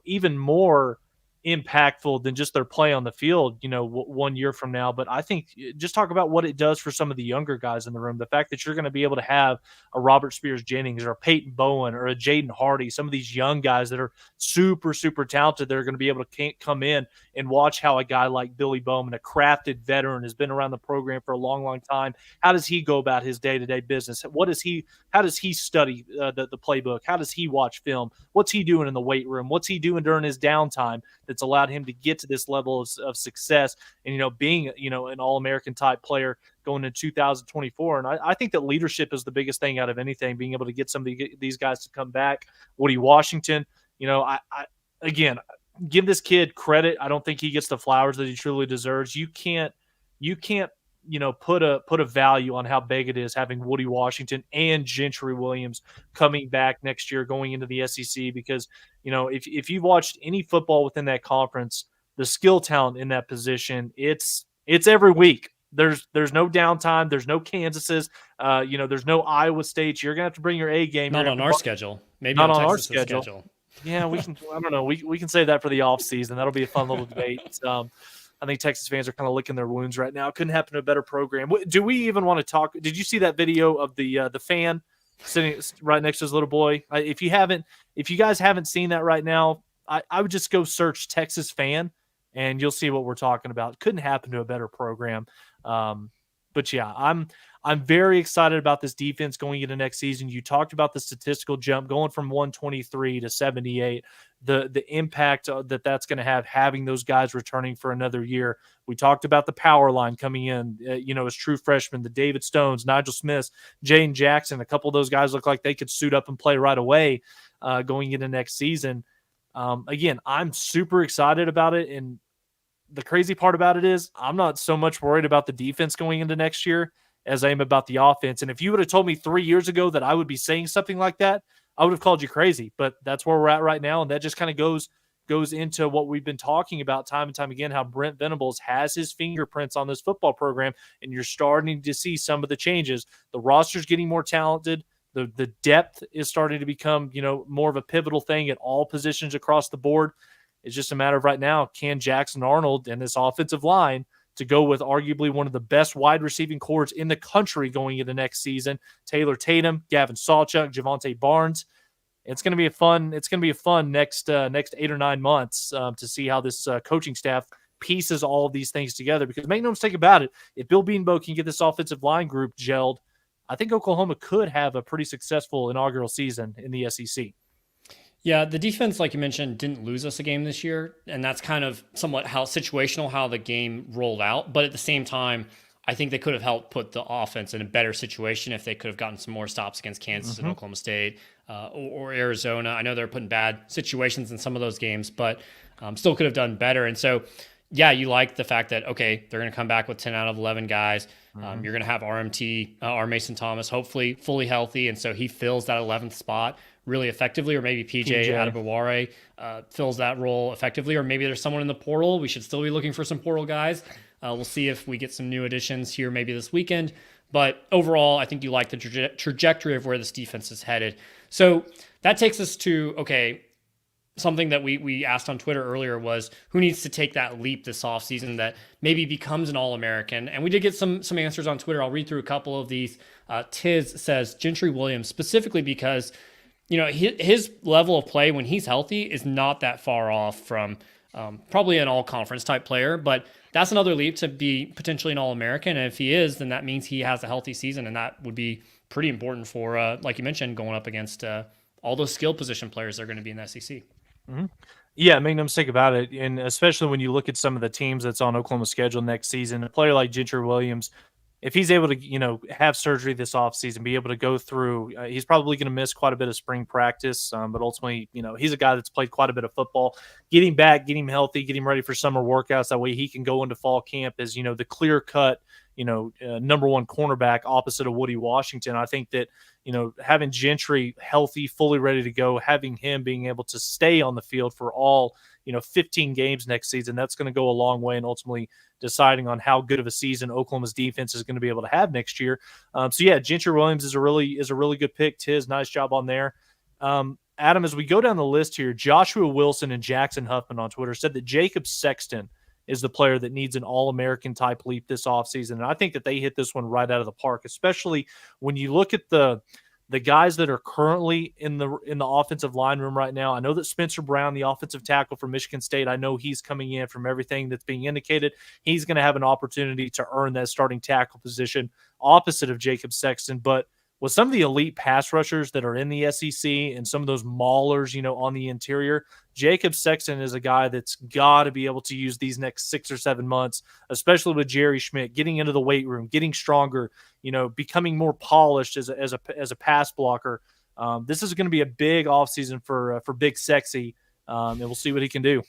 even more impactful than just their play on the field, 1 year from now. But I think just talk about what it does for some of the younger guys in the room. The fact that you're going to be able to have a Robert Spears Jennings or a Peyton Bowen or a Jaden Hardy, some of these young guys that are super, super talented, that are going to be able to come in and watch how a guy like Billy Bowman, a crafted veteran, has been around the program for a long, long time. How does he go about his day-to-day business? How does he study the playbook? How does he watch film? What's he doing in the weight room? What's he doing during his downtime that's allowed him to get to this level of success and, being, an All-American type player going into 2024. And I think that leadership is the biggest thing out of anything, being able to get some of these guys to come back. Woody Washington, I again, give this kid credit. I don't think he gets the flowers that he truly deserves. You can't, put a value on how big it is having Woody Washington and Gentry Williams coming back next year, going into the SEC, because, if you've watched any football within that conference, the skill talent in that position, it's every week. There's no downtime. There's no Kansases. There's no Iowa States. You're gonna have to bring your A game. Not on our schedule. Maybe not on our Texas's schedule. Yeah, we can. I don't know. We can save that for the off season. That'll be a fun little debate. I think Texas fans are kind of licking their wounds right now. Couldn't happen to a better program. Do we even want to talk? Did you see that video of the fan sitting right next to his little boy? If you guys haven't seen that right now, I would just go search Texas fan, and you'll see what we're talking about. Couldn't happen to a better program. But yeah, I'm very excited about this defense going into next season. You talked about the statistical jump going from 123 to 78, the impact that's going to have having those guys returning for another year. We talked about the power line coming in, as true freshmen, the David Stones, Nigel Smiths, Jaden Jackson. A couple of those guys look like they could suit up and play right away going into next season. Again, I'm super excited about it. And the crazy part about it is I'm not so much worried about the defense going into next year as I am about the offense. And if you would have told me 3 years ago that I would be saying something like that, I would have called you crazy. But that's where we're at right now, and that just kind of goes into what we've been talking about time and time again, how Brent Venables has his fingerprints on this football program, and you're starting to see some of the changes. The roster's getting more talented. The depth is starting to become, more of a pivotal thing at all positions across the board. It's just a matter of right now, can Jackson Arnold and this offensive line, to go with arguably one of the best wide receiving corps in the country going into next season, Taylor Tatum, Gavin Sawchuk, Javonte Barnes. It's going to be a fun next 8 or 9 months to see how this coaching staff pieces all of these things together. Because make no mistake about it, if Bill Beanbo can get this offensive line group gelled, I think Oklahoma could have a pretty successful inaugural season in the SEC. Yeah, the defense, like you mentioned, didn't lose us a game this year, and that's kind of somewhat how the game rolled out. But at the same time, I think they could have helped put the offense in a better situation if they could have gotten some more stops against Kansas and Oklahoma State or Arizona. I know they're putting bad situations in some of those games, but still could have done better. And so, yeah, you like the fact that, okay, they're going to come back with 10 out of 11 guys. You're going to have R. Mason Thomas, hopefully fully healthy, and so he fills that 11th spot really effectively, or maybe PJ Adebaware fills that role effectively, or maybe there's someone in the portal. We should still be looking for some portal guys. We'll see if we get some new additions here maybe this weekend. But overall, I think you like the trajectory of where this defense is headed. So that takes us to, okay, something that we asked on Twitter earlier was who needs to take that leap this offseason that maybe becomes an All-American. And we did get some answers on Twitter. I'll read through a couple of these. Tiz says Gentry Williams, specifically because his level of play when he's healthy is not that far off from probably an all-conference type player, but that's another leap to be potentially an All-American. And if he is, then that means he has a healthy season, and that would be pretty important for, like you mentioned, going up against all those skill position players that are going to be in the SEC. Mm-hmm. Yeah, make no mistake about it, and especially when you look at some of the teams that's on Oklahoma's schedule next season, a player like Gentry Williams, if he's able to, have surgery this offseason, be able to go through, he's probably going to miss quite a bit of spring practice. But ultimately, he's a guy that's played quite a bit of football. Get him back, get him healthy, get him ready for summer workouts. That way he can go into fall camp as, the clear cut, number one cornerback opposite of Woody Washington. I think that, having Gentry healthy, fully ready to go, having him being able to stay on the field for all, 15 games next season, that's going to go a long way in ultimately deciding on how good of a season Oklahoma's defense is going to be able to have next year. Gentry Williams is a really good pick. Tiz, nice job on there. Adam, as we go down the list here, Joshua Wilson and Jackson Huffman on Twitter said that Jacob Sexton is the player that needs an All-American type leap this offseason. And I think that they hit this one right out of the park, especially when you look at the guys that are currently in the offensive line room right now. I know that Spencer Brown, the offensive tackle from Michigan State, I know he's coming in from everything that's being indicated. He's going to have an opportunity to earn that starting tackle position opposite of Jacob Sexton. But with some of the elite pass rushers that are in the SEC and some of those maulers, on the interior, Jacob Sexton is a guy that's got to be able to use these next 6 or 7 months, especially with Jerry Schmidt getting into the weight room, getting stronger, becoming more polished as a pass blocker. This is going to be a big offseason for Big Sexy, and we'll see what he can do.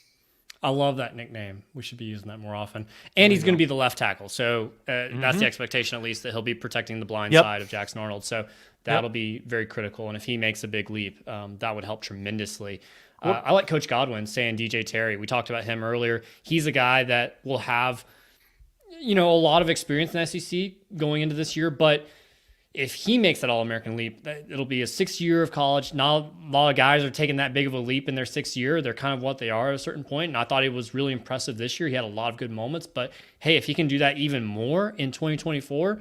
I love that nickname. We should be using that more often. And he's going to be the left tackle. So that's the expectation, at least, that he'll be protecting the blind side of Jackson Arnold. So that'll be very critical. And if he makes a big leap, that would help tremendously. I like Coach Godwin saying DJ Terry. We talked about him earlier. He's a guy that will have, a lot of experience in SEC going into this year. But if he makes that All-American leap, it'll be a 6th year of college. Not a lot of guys are taking that big of a leap in their 6th year. They're kind of what they are at a certain point. And I thought he was really impressive this year. He had a lot of good moments. But, hey, if he can do that even more in 2024,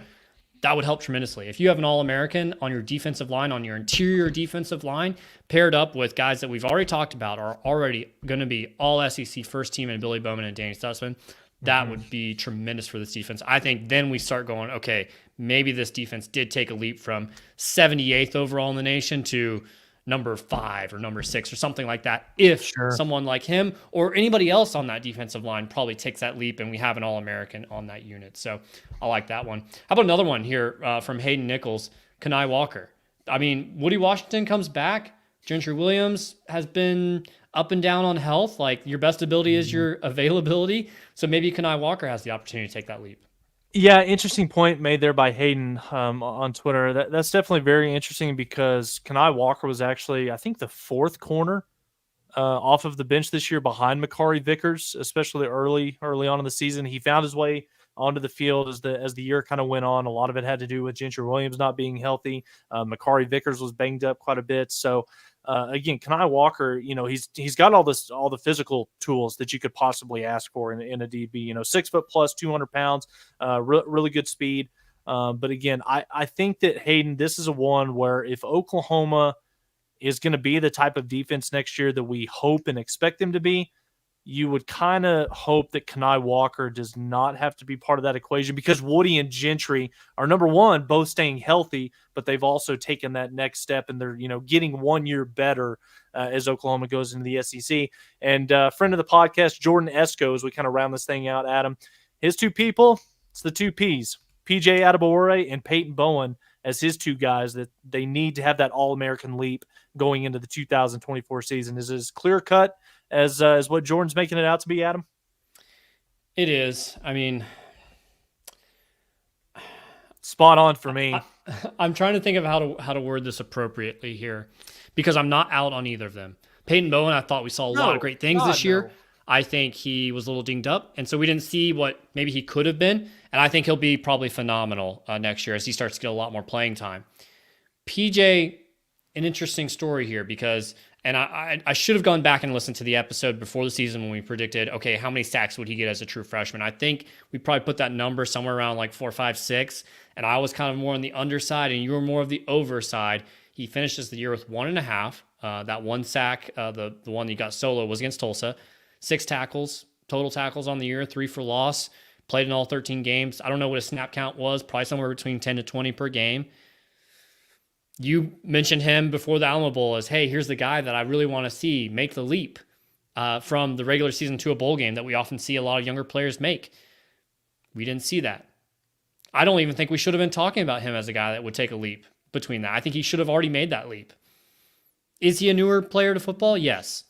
that would help tremendously. If you have an All-American on your defensive line, on your interior defensive line, paired up with guys that we've already talked about are already going to be all-SEC first team in Billy Bowman and Danny Stutzman, that would be tremendous for this defense. I think then we start going, okay, maybe this defense did take a leap from 78th overall in the nation to number 5 or number 6 or something like that. If someone like him or anybody else on that defensive line probably takes that leap and we have an All-American on that unit. So I like that one. How about another one here from Hayden Nichols, Kenai Walker? I mean, Woody Washington comes back. Gentry Williams has been up and down on health. Like, your best ability is your availability. So maybe Kenai Walker has the opportunity to take that leap. Yeah, interesting point made there by Hayden on Twitter. That's definitely very interesting because Kenai Walker was actually, I think, the 4th corner off of the bench this year behind Makari Vickers, especially early on in the season. He found his way onto the field as the year kind of went on. A lot of it had to do with Gentry Williams not being healthy. Makari Vickers was banged up quite a bit. So again, Kenai Walker, he's got all the physical tools that you could possibly ask for in a DB. 6 foot plus, 200 pounds, really good speed. But again, I think that Hayden, this is a one where if Oklahoma is going to be the type of defense next year that we hope and expect them to be, you would kind of hope that Kenai Walker does not have to be part of that equation because Woody and Gentry are, number one, both staying healthy, but they've also taken that next step and they're, getting 1 year better as Oklahoma goes into the SEC. And friend of the podcast, Jordan Esco, as we kind of round this thing out, Adam, his 2 people, it's the 2 Ps, PJ Adebawore and Peyton Bowen as his 2 guys that they need to have that All-American leap going into the 2024 season. Is as clear cut as what Jordan's making it out to be, Adam? It is. I mean, spot on for me. I'm trying to think of how to word this appropriately here because I'm not out on either of them. Peyton Bowen, I thought we saw a lot of great things this year. I think he was a little dinged up, and so we didn't see what maybe he could have been, and I think he'll be probably phenomenal next year as he starts to get a lot more playing time. PJ, an interesting story here because, and I should have gone back and listened to the episode before the season when we predicted, okay, how many sacks would he get as a true freshman? I think we probably put that number somewhere around like 4, 5, 6, and I was kind of more on the underside, and you were more of the overside. He finishes the year with 1.5. That 1 sack, the one that he got solo, was against Tulsa. 6 tackles, total tackles on the year, 3 for loss. Played in all 13 games. I don't know what his snap count was, probably somewhere between 10 to 20 per game. You mentioned him before the Alamo Bowl as, hey, here's the guy that I really want to see make the leap from the regular season to a bowl game that we often see a lot of younger players make. We didn't see that. I don't even think we should have been talking about him as a guy that would take a leap between that. I think he should have already made that leap. Is he a newer player to football? Yes.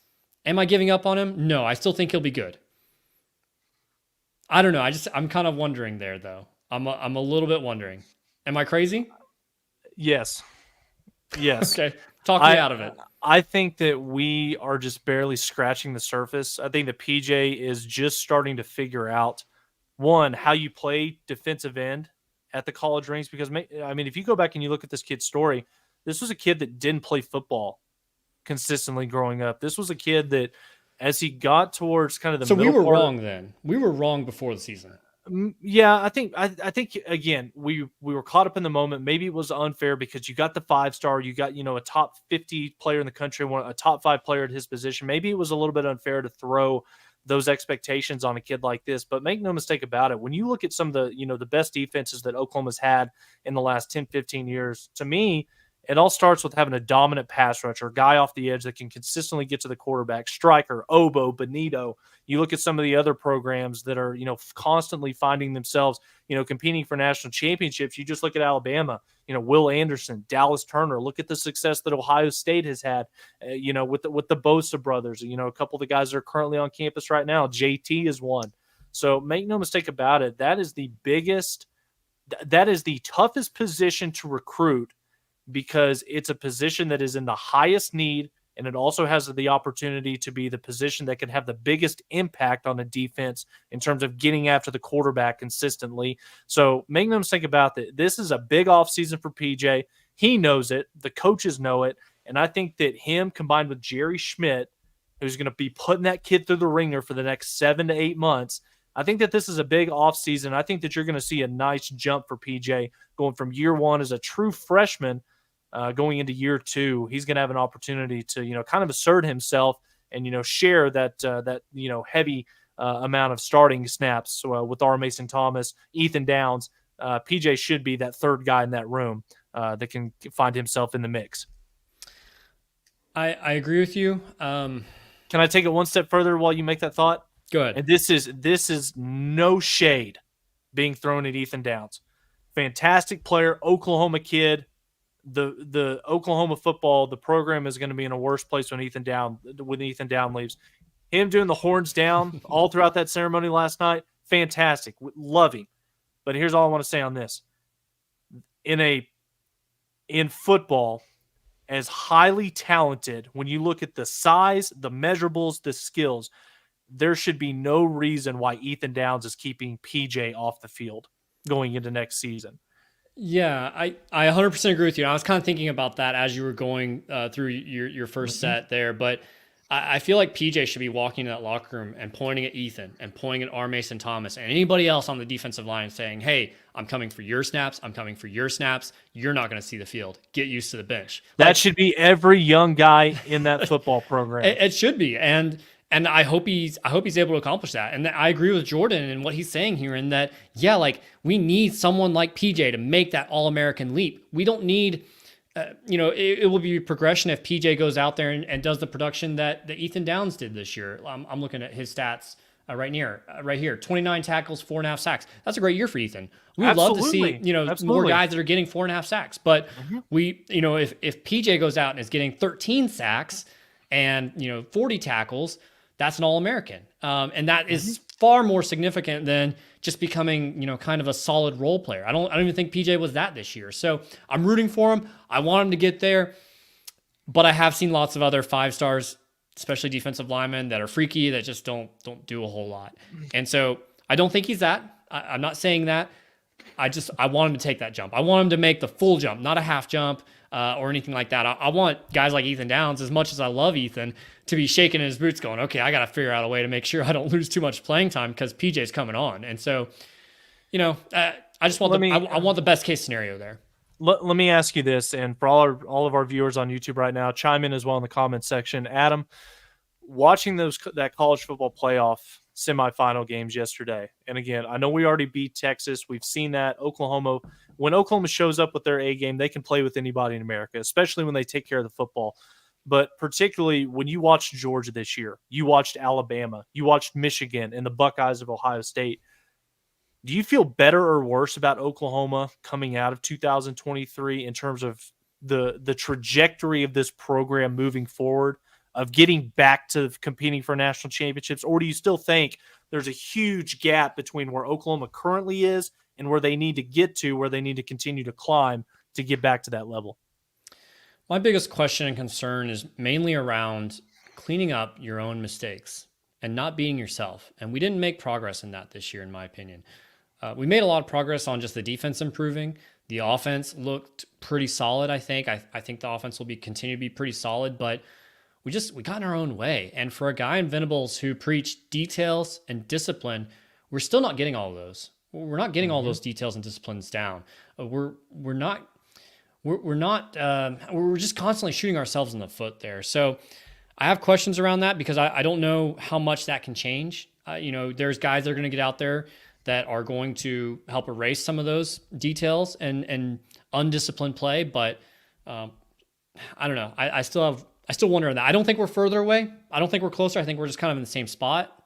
Am I giving up on him? No, I still think he'll be good. I don't know. I'm kind of wondering there, though. I'm a little bit wondering. Am I crazy? Yes. Okay. Talk me out of it. I think that we are just barely scratching the surface. I think that PJ is just starting to figure out, one, how you play defensive end at the college ranks. Because, I mean, if you go back and you look at this kid's story, this was a kid that didn't play football consistently growing up. This was a kid that, as he got towards kind of the middle we were part, wrong then. We were wrong before the season. Yeah, I think again we were caught up in the moment. Maybe it was unfair because you got the 5-star, you got a top 50 player in the country, a top 5 player at his position. Maybe it was a little bit unfair to throw those expectations on a kid like this. But make no mistake about it, when you look at some of the the best defenses that Oklahoma's had in the last 10, 15 years, to me, it all starts with having a dominant pass rusher, guy off the edge that can consistently get to the quarterback, striker, Obo, Benito. You look at some of the other programs that are, constantly finding themselves, competing for national championships. You just look at Alabama, Will Anderson, Dallas Turner. Look at the success that Ohio State has had, with the Bosa brothers. A couple of the guys that are currently on campus right now. JT is one. So make no mistake about it. That is the toughest position to recruit, because it's a position that is in the highest need, and it also has the opportunity to be the position that can have the biggest impact on the defense in terms of getting after the quarterback consistently. So make no mistake about it, this is a big offseason for PJ. He knows it. The coaches know it. And I think that him combined with Jerry Schmidt, who's going to be putting that kid through the ringer for the next 7 to 8 months, I think that this is a big offseason. I think that you're going to see a nice jump for PJ going from year one as a true freshman going into year two. He's going to have an opportunity to, kind of assert himself and, share that heavy amount of starting snaps with R. Mason Thomas, Ethan Downs. PJ should be that third guy in that room that can find himself in the mix. I agree with you. Can I take it one step further while you make that thought? Go ahead. And this is no shade being thrown at Ethan Downs. Fantastic player, Oklahoma kid. The Oklahoma football, the program is going to be in a worse place when Ethan Down leaves. Him doing the horns down all throughout that ceremony last night, fantastic, love him. But here's all I want to say on this: in football, as highly talented, when you look at the size, the measurables, the skills, there should be no reason why Ethan Downs is keeping PJ off the field going into next season. Yeah, I 100% agree with you. I was kind of thinking about that as you were going through your first set there, but I feel like PJ should be walking in that locker room and pointing at Ethan and pointing at R. Mason Thomas and anybody else on the defensive line saying, hey, I'm coming for your snaps. I'm coming for your snaps. You're not going to see the field. Get used to the bench. That should be every young guy in that football program. It should be. And I hope he's able to accomplish that. And I agree with Jordan and what he's saying here in that, yeah, like we need someone like PJ to make that All-American leap. We don't need, it will be progression if PJ goes out there and does the production that Ethan Downs did this year. I'm looking at his stats right here, 29 tackles, 4.5 sacks. That's a great year for Ethan. We would love to see, more guys that are getting 4.5 sacks. But if PJ goes out and is getting 13 sacks and, 40 tackles, that's an All-American. And that is far more significant than just becoming, kind of a solid role player. I don't even think PJ was that this year. So I'm rooting for him. I want him to get there. But I have seen lots of other 5-stars, especially defensive linemen, that are freaky, that just don't do a whole lot. And so I don't think he's that. I'm not saying that. I want him to take that jump. I want him to make the full jump, not a half jump or anything like that. I want guys like Ethan Downs, as much as I love Ethan, to be shaking in his boots going, okay, I got to figure out a way to make sure I don't lose too much playing time because PJ's coming on. And so, I just want I want the best case scenario there. Let me ask you this, and for all of our viewers on YouTube right now, chime in as well in the comments section. Adam, watching that college football playoff semifinal games yesterday, and again, I know we already beat Texas. We've seen that Oklahoma, when Oklahoma shows up with their A game, they can play with anybody in America, especially when they take care of the football. But particularly when you watched Georgia this year, you watched Alabama, you watched Michigan and the Buckeyes of Ohio State. Do you feel better or worse about Oklahoma coming out of 2023 in terms of the trajectory of this program moving forward, of getting back to competing for national championships? Or do you still think there's a huge gap between where Oklahoma currently is and where they need to get to, where they need to continue to climb to get back to that level? My biggest question and concern is mainly around cleaning up your own mistakes and not being yourself. And we didn't make progress in that this year, in my opinion. We made a lot of progress on just the defense improving. The offense looked pretty solid, I think. I think the offense will continue to be pretty solid, but we got in our own way. And for a guy in Venables who preached details and discipline, we're still not getting all of those. We're not getting all those details and disciplines down. We're just constantly shooting ourselves in the foot there. So I have questions around that because I don't know how much that can change. There's guys that are going to get out there that are going to help erase some of those details and undisciplined play. But I don't know. I still wonder on that. I don't think we're further away. I don't think we're closer. I think we're just kind of in the same spot,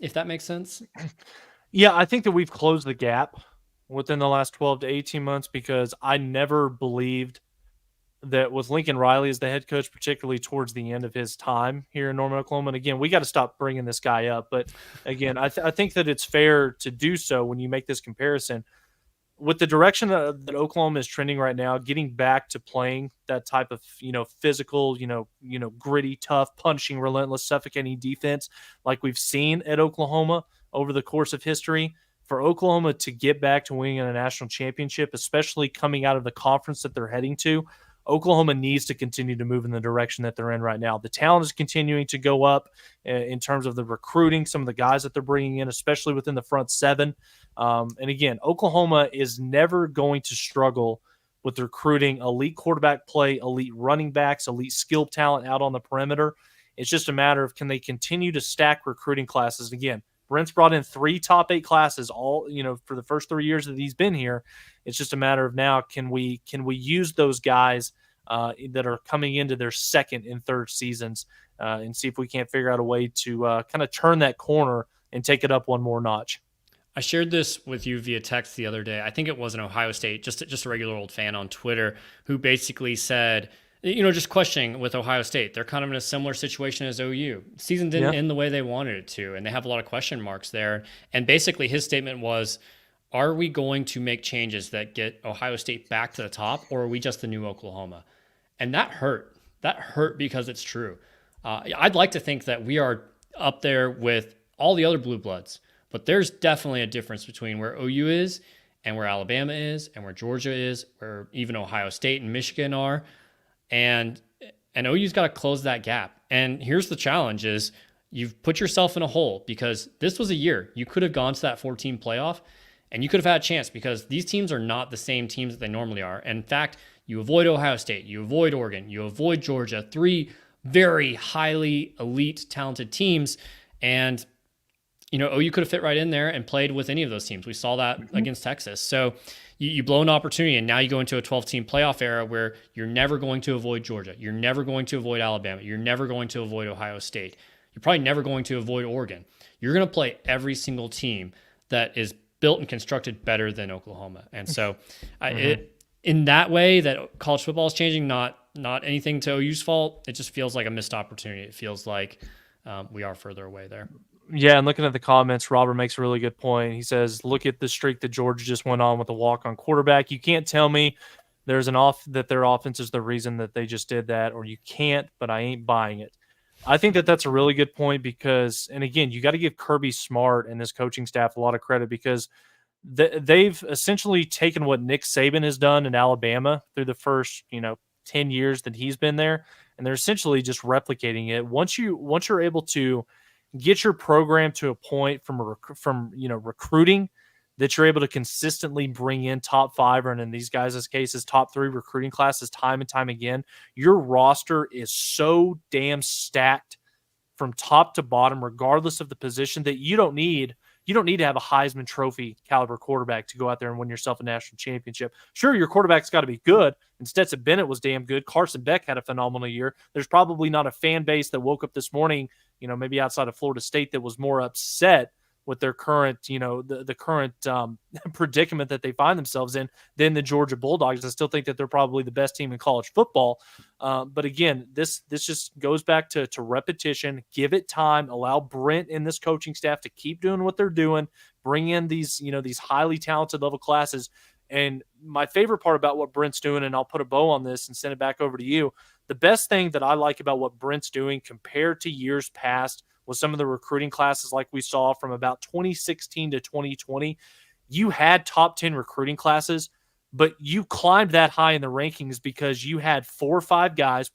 if that makes sense. Yeah, I think that we've closed the gap within the last 12 to 18 months because I never believed that with Lincoln Riley as the head coach, particularly towards the end of his time here in Norman, Oklahoma. And again, we got to stop bringing this guy up. But again, I think that it's fair to do so when you make this comparison. With the direction that Oklahoma is trending right now, getting back to playing that type of, physical, gritty, tough, punching, relentless, suffocating defense like we've seen at Oklahoma over the course of history, for Oklahoma to get back to winning a national championship, especially coming out of the conference that they're heading to, Oklahoma needs to continue to move in the direction that they're in right now. The talent is continuing to go up in terms of the recruiting, some of the guys that they're bringing in, especially within the front seven. And again, Oklahoma is never going to struggle with recruiting elite quarterback play, elite running backs, elite skill talent out on the perimeter. It's just a matter of, can they continue to stack recruiting classes? Again, Brent's brought in 3 top 8 classes all, for the first 3 years that he's been here. It's just a matter of now, can we use those guys that are coming into their second and third seasons and see if we can't figure out a way to kind of turn that corner and take it up one more notch. I shared this with you via text the other day. I think it was an Ohio State, just a regular old fan on Twitter, who basically said, just questioning with Ohio State. They're kind of in a similar situation as OU. Season didn't end the way they wanted it to, and they have a lot of question marks there. And basically his statement was, are we going to make changes that get Ohio State back to the top, or are we just the new Oklahoma? And that hurt. That hurt because it's true. I'd like to think that we are up there with all the other blue bloods, but there's definitely a difference between where OU is and where Alabama is and where Georgia is, where even Ohio State and Michigan are. And OU's got to close that gap. And here's the challenge is you've put yourself in a hole because this was a year. You could have gone to that 14 playoff and you could have had a chance because these teams are not the same teams that they normally are. And in fact, you avoid Ohio State, you avoid Oregon, you avoid Georgia, 3 very highly elite, talented teams. And, OU could have fit right in there and played with any of those teams. We saw that against Texas. So you blow an opportunity, and now you go into a 12-team playoff era where you're never going to avoid Georgia. You're never going to avoid Alabama. You're never going to avoid Ohio State. You're probably never going to avoid Oregon. You're going to play every single team that is built and constructed better than Oklahoma. And so in that way that college football is changing, not anything to OU's fault, it just feels like a missed opportunity. It feels like we are further away there. Yeah, and looking at the comments, Robert makes a really good point. He says, look at the streak that Georgia just went on with the walk-on quarterback. You can't tell me that their offense is the reason that they just did that, or you can't, but I ain't buying it. I think that that's a really good point because, and again, you got to give Kirby Smart and his coaching staff a lot of credit because they've essentially taken what Nick Saban has done in Alabama through the first, 10 years that he's been there, and they're essentially just replicating it. Once you're able to get your program to a point from recruiting that you're able to consistently bring in top 5, and in these guys' cases, top 3 recruiting classes time and time again, your roster is so damn stacked from top to bottom, regardless of the position, that you don't need to have a Heisman Trophy caliber quarterback to go out there and win yourself a national championship. Sure, your quarterback's got to be good. And Stetson Bennett was damn good. Carson Beck had a phenomenal year. There's probably not a fan base that woke up this morning, maybe outside of Florida State, that was more upset with their current, the current predicament that they find themselves in than the Georgia Bulldogs. I still think that they're probably the best team in college football. But again, this just goes back to repetition. Give it time. Allow Brent and this coaching staff to keep doing what they're doing. Bring in these highly talented level classes. And my favorite part about what Brent's doing, and I'll put a bow on this and send it back over to you, the best thing that I like about what Brent's doing compared to years past with some of the recruiting classes like we saw from about 2016 to 2020, you had top 10 recruiting classes, but you climbed that high in the rankings because you had 4 or 5 guys,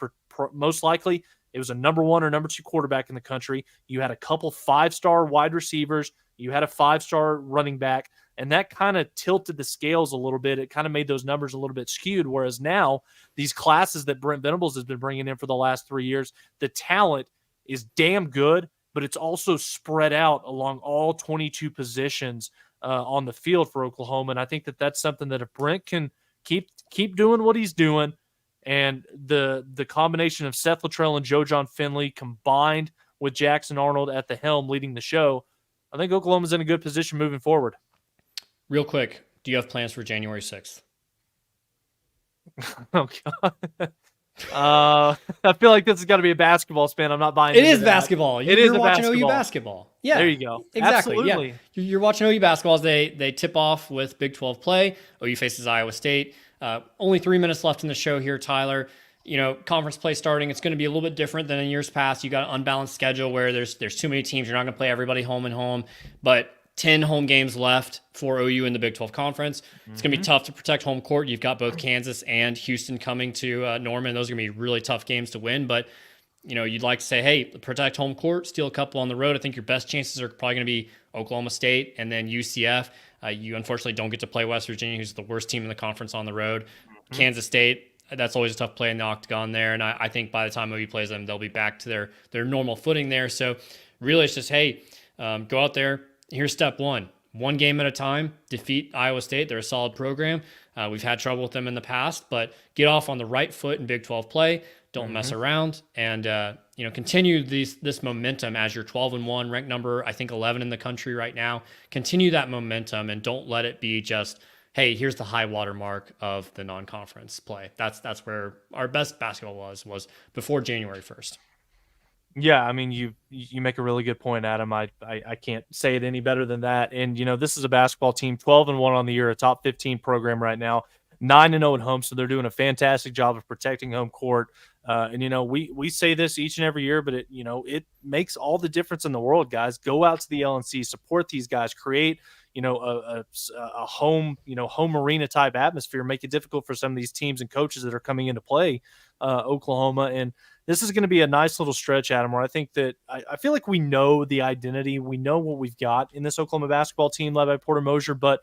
most likely it was a number 1 or number 2 quarterback in the country. You had a couple 5-star wide receivers. You had a 5-star running back, and that kind of tilted the scales a little bit. It kind of made those numbers a little bit skewed, whereas now these classes that Brent Venables has been bringing in for the last 3 years, the talent is damn good, but it's also spread out along all 22 positions on the field for Oklahoma, and I think that that's something that if Brent can keep doing what he's doing, and the combination of Seth Luttrell and Joe John Finley combined with Jackson Arnold at the helm leading the show, I think Oklahoma's in a good position moving forward. Real quick, do you have plans for January 6th? Oh, God. I feel like this has got to be a basketball spin. I'm not buying it. It is basketball. You're watching OU basketball. Yeah. There you go. Exactly. Absolutely. Yeah. You're watching OU basketball as they tip off with Big 12 play. OU faces Iowa State. Only 3 minutes left in the show here, Tyler. Conference play starting, it's going to be a little bit different than in years past. You got an unbalanced schedule where there's too many teams. You're not going to play everybody home and home, but 10 home games left for OU in the Big 12 Conference. It's going to be tough to protect home court. You've got both Kansas and Houston coming to Norman. Those are going to be really tough games to win, but you'd like to say, hey, protect home court, steal a couple on the road. I think your best chances are probably going to be Oklahoma State and then UCF. You unfortunately don't get to play West Virginia, who's the worst team in the conference, on the road. Kansas State, that's always a tough play in the octagon there. And I think by the time OU plays them, they'll be back to their normal footing there. So really it's just, hey, go out there. Here's step one game at a time, defeat Iowa State. They're a solid program. We've had trouble with them in the past, but get off on the right foot in Big 12 play. Don't mess around, and continue this momentum as you're 12-1, ranked number, I think, 11 in the country right now. Continue that momentum, and don't let it be just, hey, here's the high water mark of the non-conference play. That's where our best basketball was before January 1st. Yeah, I mean, you make a really good point, Adam. I can't say it any better than that. And, this is a basketball team, 12-1 on the year, a top 15 program right now, 9-0 at home. So they're doing a fantastic job of protecting home court. And, we say this each and every year, but it makes all the difference in the world, guys. Go out to the LNC, support these guys, create, a home arena type atmosphere, make it difficult for some of these teams and coaches that are coming into play, Oklahoma. And this is going to be a nice little stretch, Adam, where I think that I feel like we know the identity. We know what we've got in this Oklahoma basketball team led by Porter Moser, but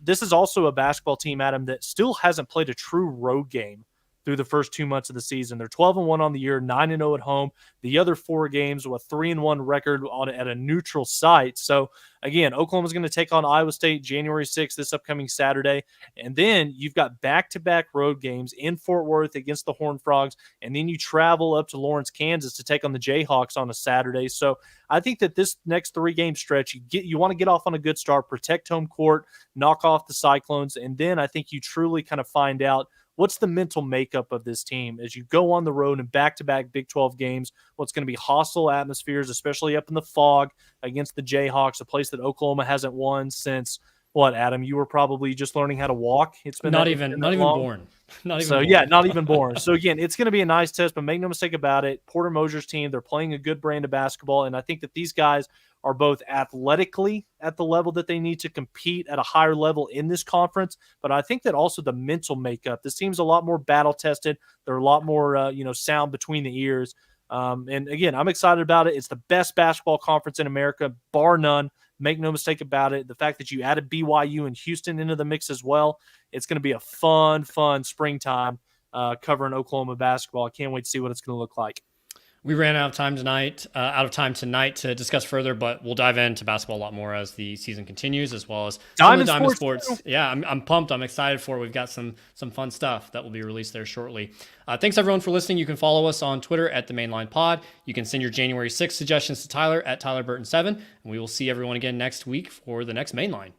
this is also a basketball team, Adam, that still hasn't played a true road game through the first 2 months of the season. They're 12-1 on the year, 9-0 at home. The other 4 games with a 3-1 record at a neutral site. So again, Oklahoma's going to take on Iowa State January 6th, this upcoming Saturday. And then you've got back-to-back road games in Fort Worth against the Horned Frogs. And then you travel up to Lawrence, Kansas to take on the Jayhawks on a Saturday. So I think that this next 3-game stretch, you want to get off on a good start, protect home court, knock off the Cyclones. And then I think you truly kind of find out what's the mental makeup of this team as you go on the road in back-to-back Big 12 games, what's going to be hostile atmospheres, especially up in the Fog against the Jayhawks, a place that Oklahoma hasn't won since, what, Adam? You were probably just learning how to walk. It's been not even born. Not even born. So again, it's going to be a nice test, but make no mistake about it. Porter Moser's team, they're playing a good brand of basketball, and I think that these guys are both athletically at the level that they need to compete at a higher level in this conference, but I think that also the mental makeup. This team's a lot more battle tested. They're a lot more, sound between the ears. And again, I'm excited about it. It's the best basketball conference in America, bar none. Make no mistake about it. The fact that you added BYU and Houston into the mix as well, it's going to be a fun springtime covering Oklahoma basketball. I can't wait to see what it's going to look like. We ran out of time tonight to discuss further, but we'll dive into basketball a lot more as the season continues, as well as some of the Diamond Sports. Yeah, I'm pumped. I'm excited for it. We've got some fun stuff that will be released there shortly. Thanks everyone for listening. You can follow us on Twitter at the Mainline Pod. You can send your January 6th suggestions to Tyler at TylerBurton7, and we will see everyone again next week for the next Mainline.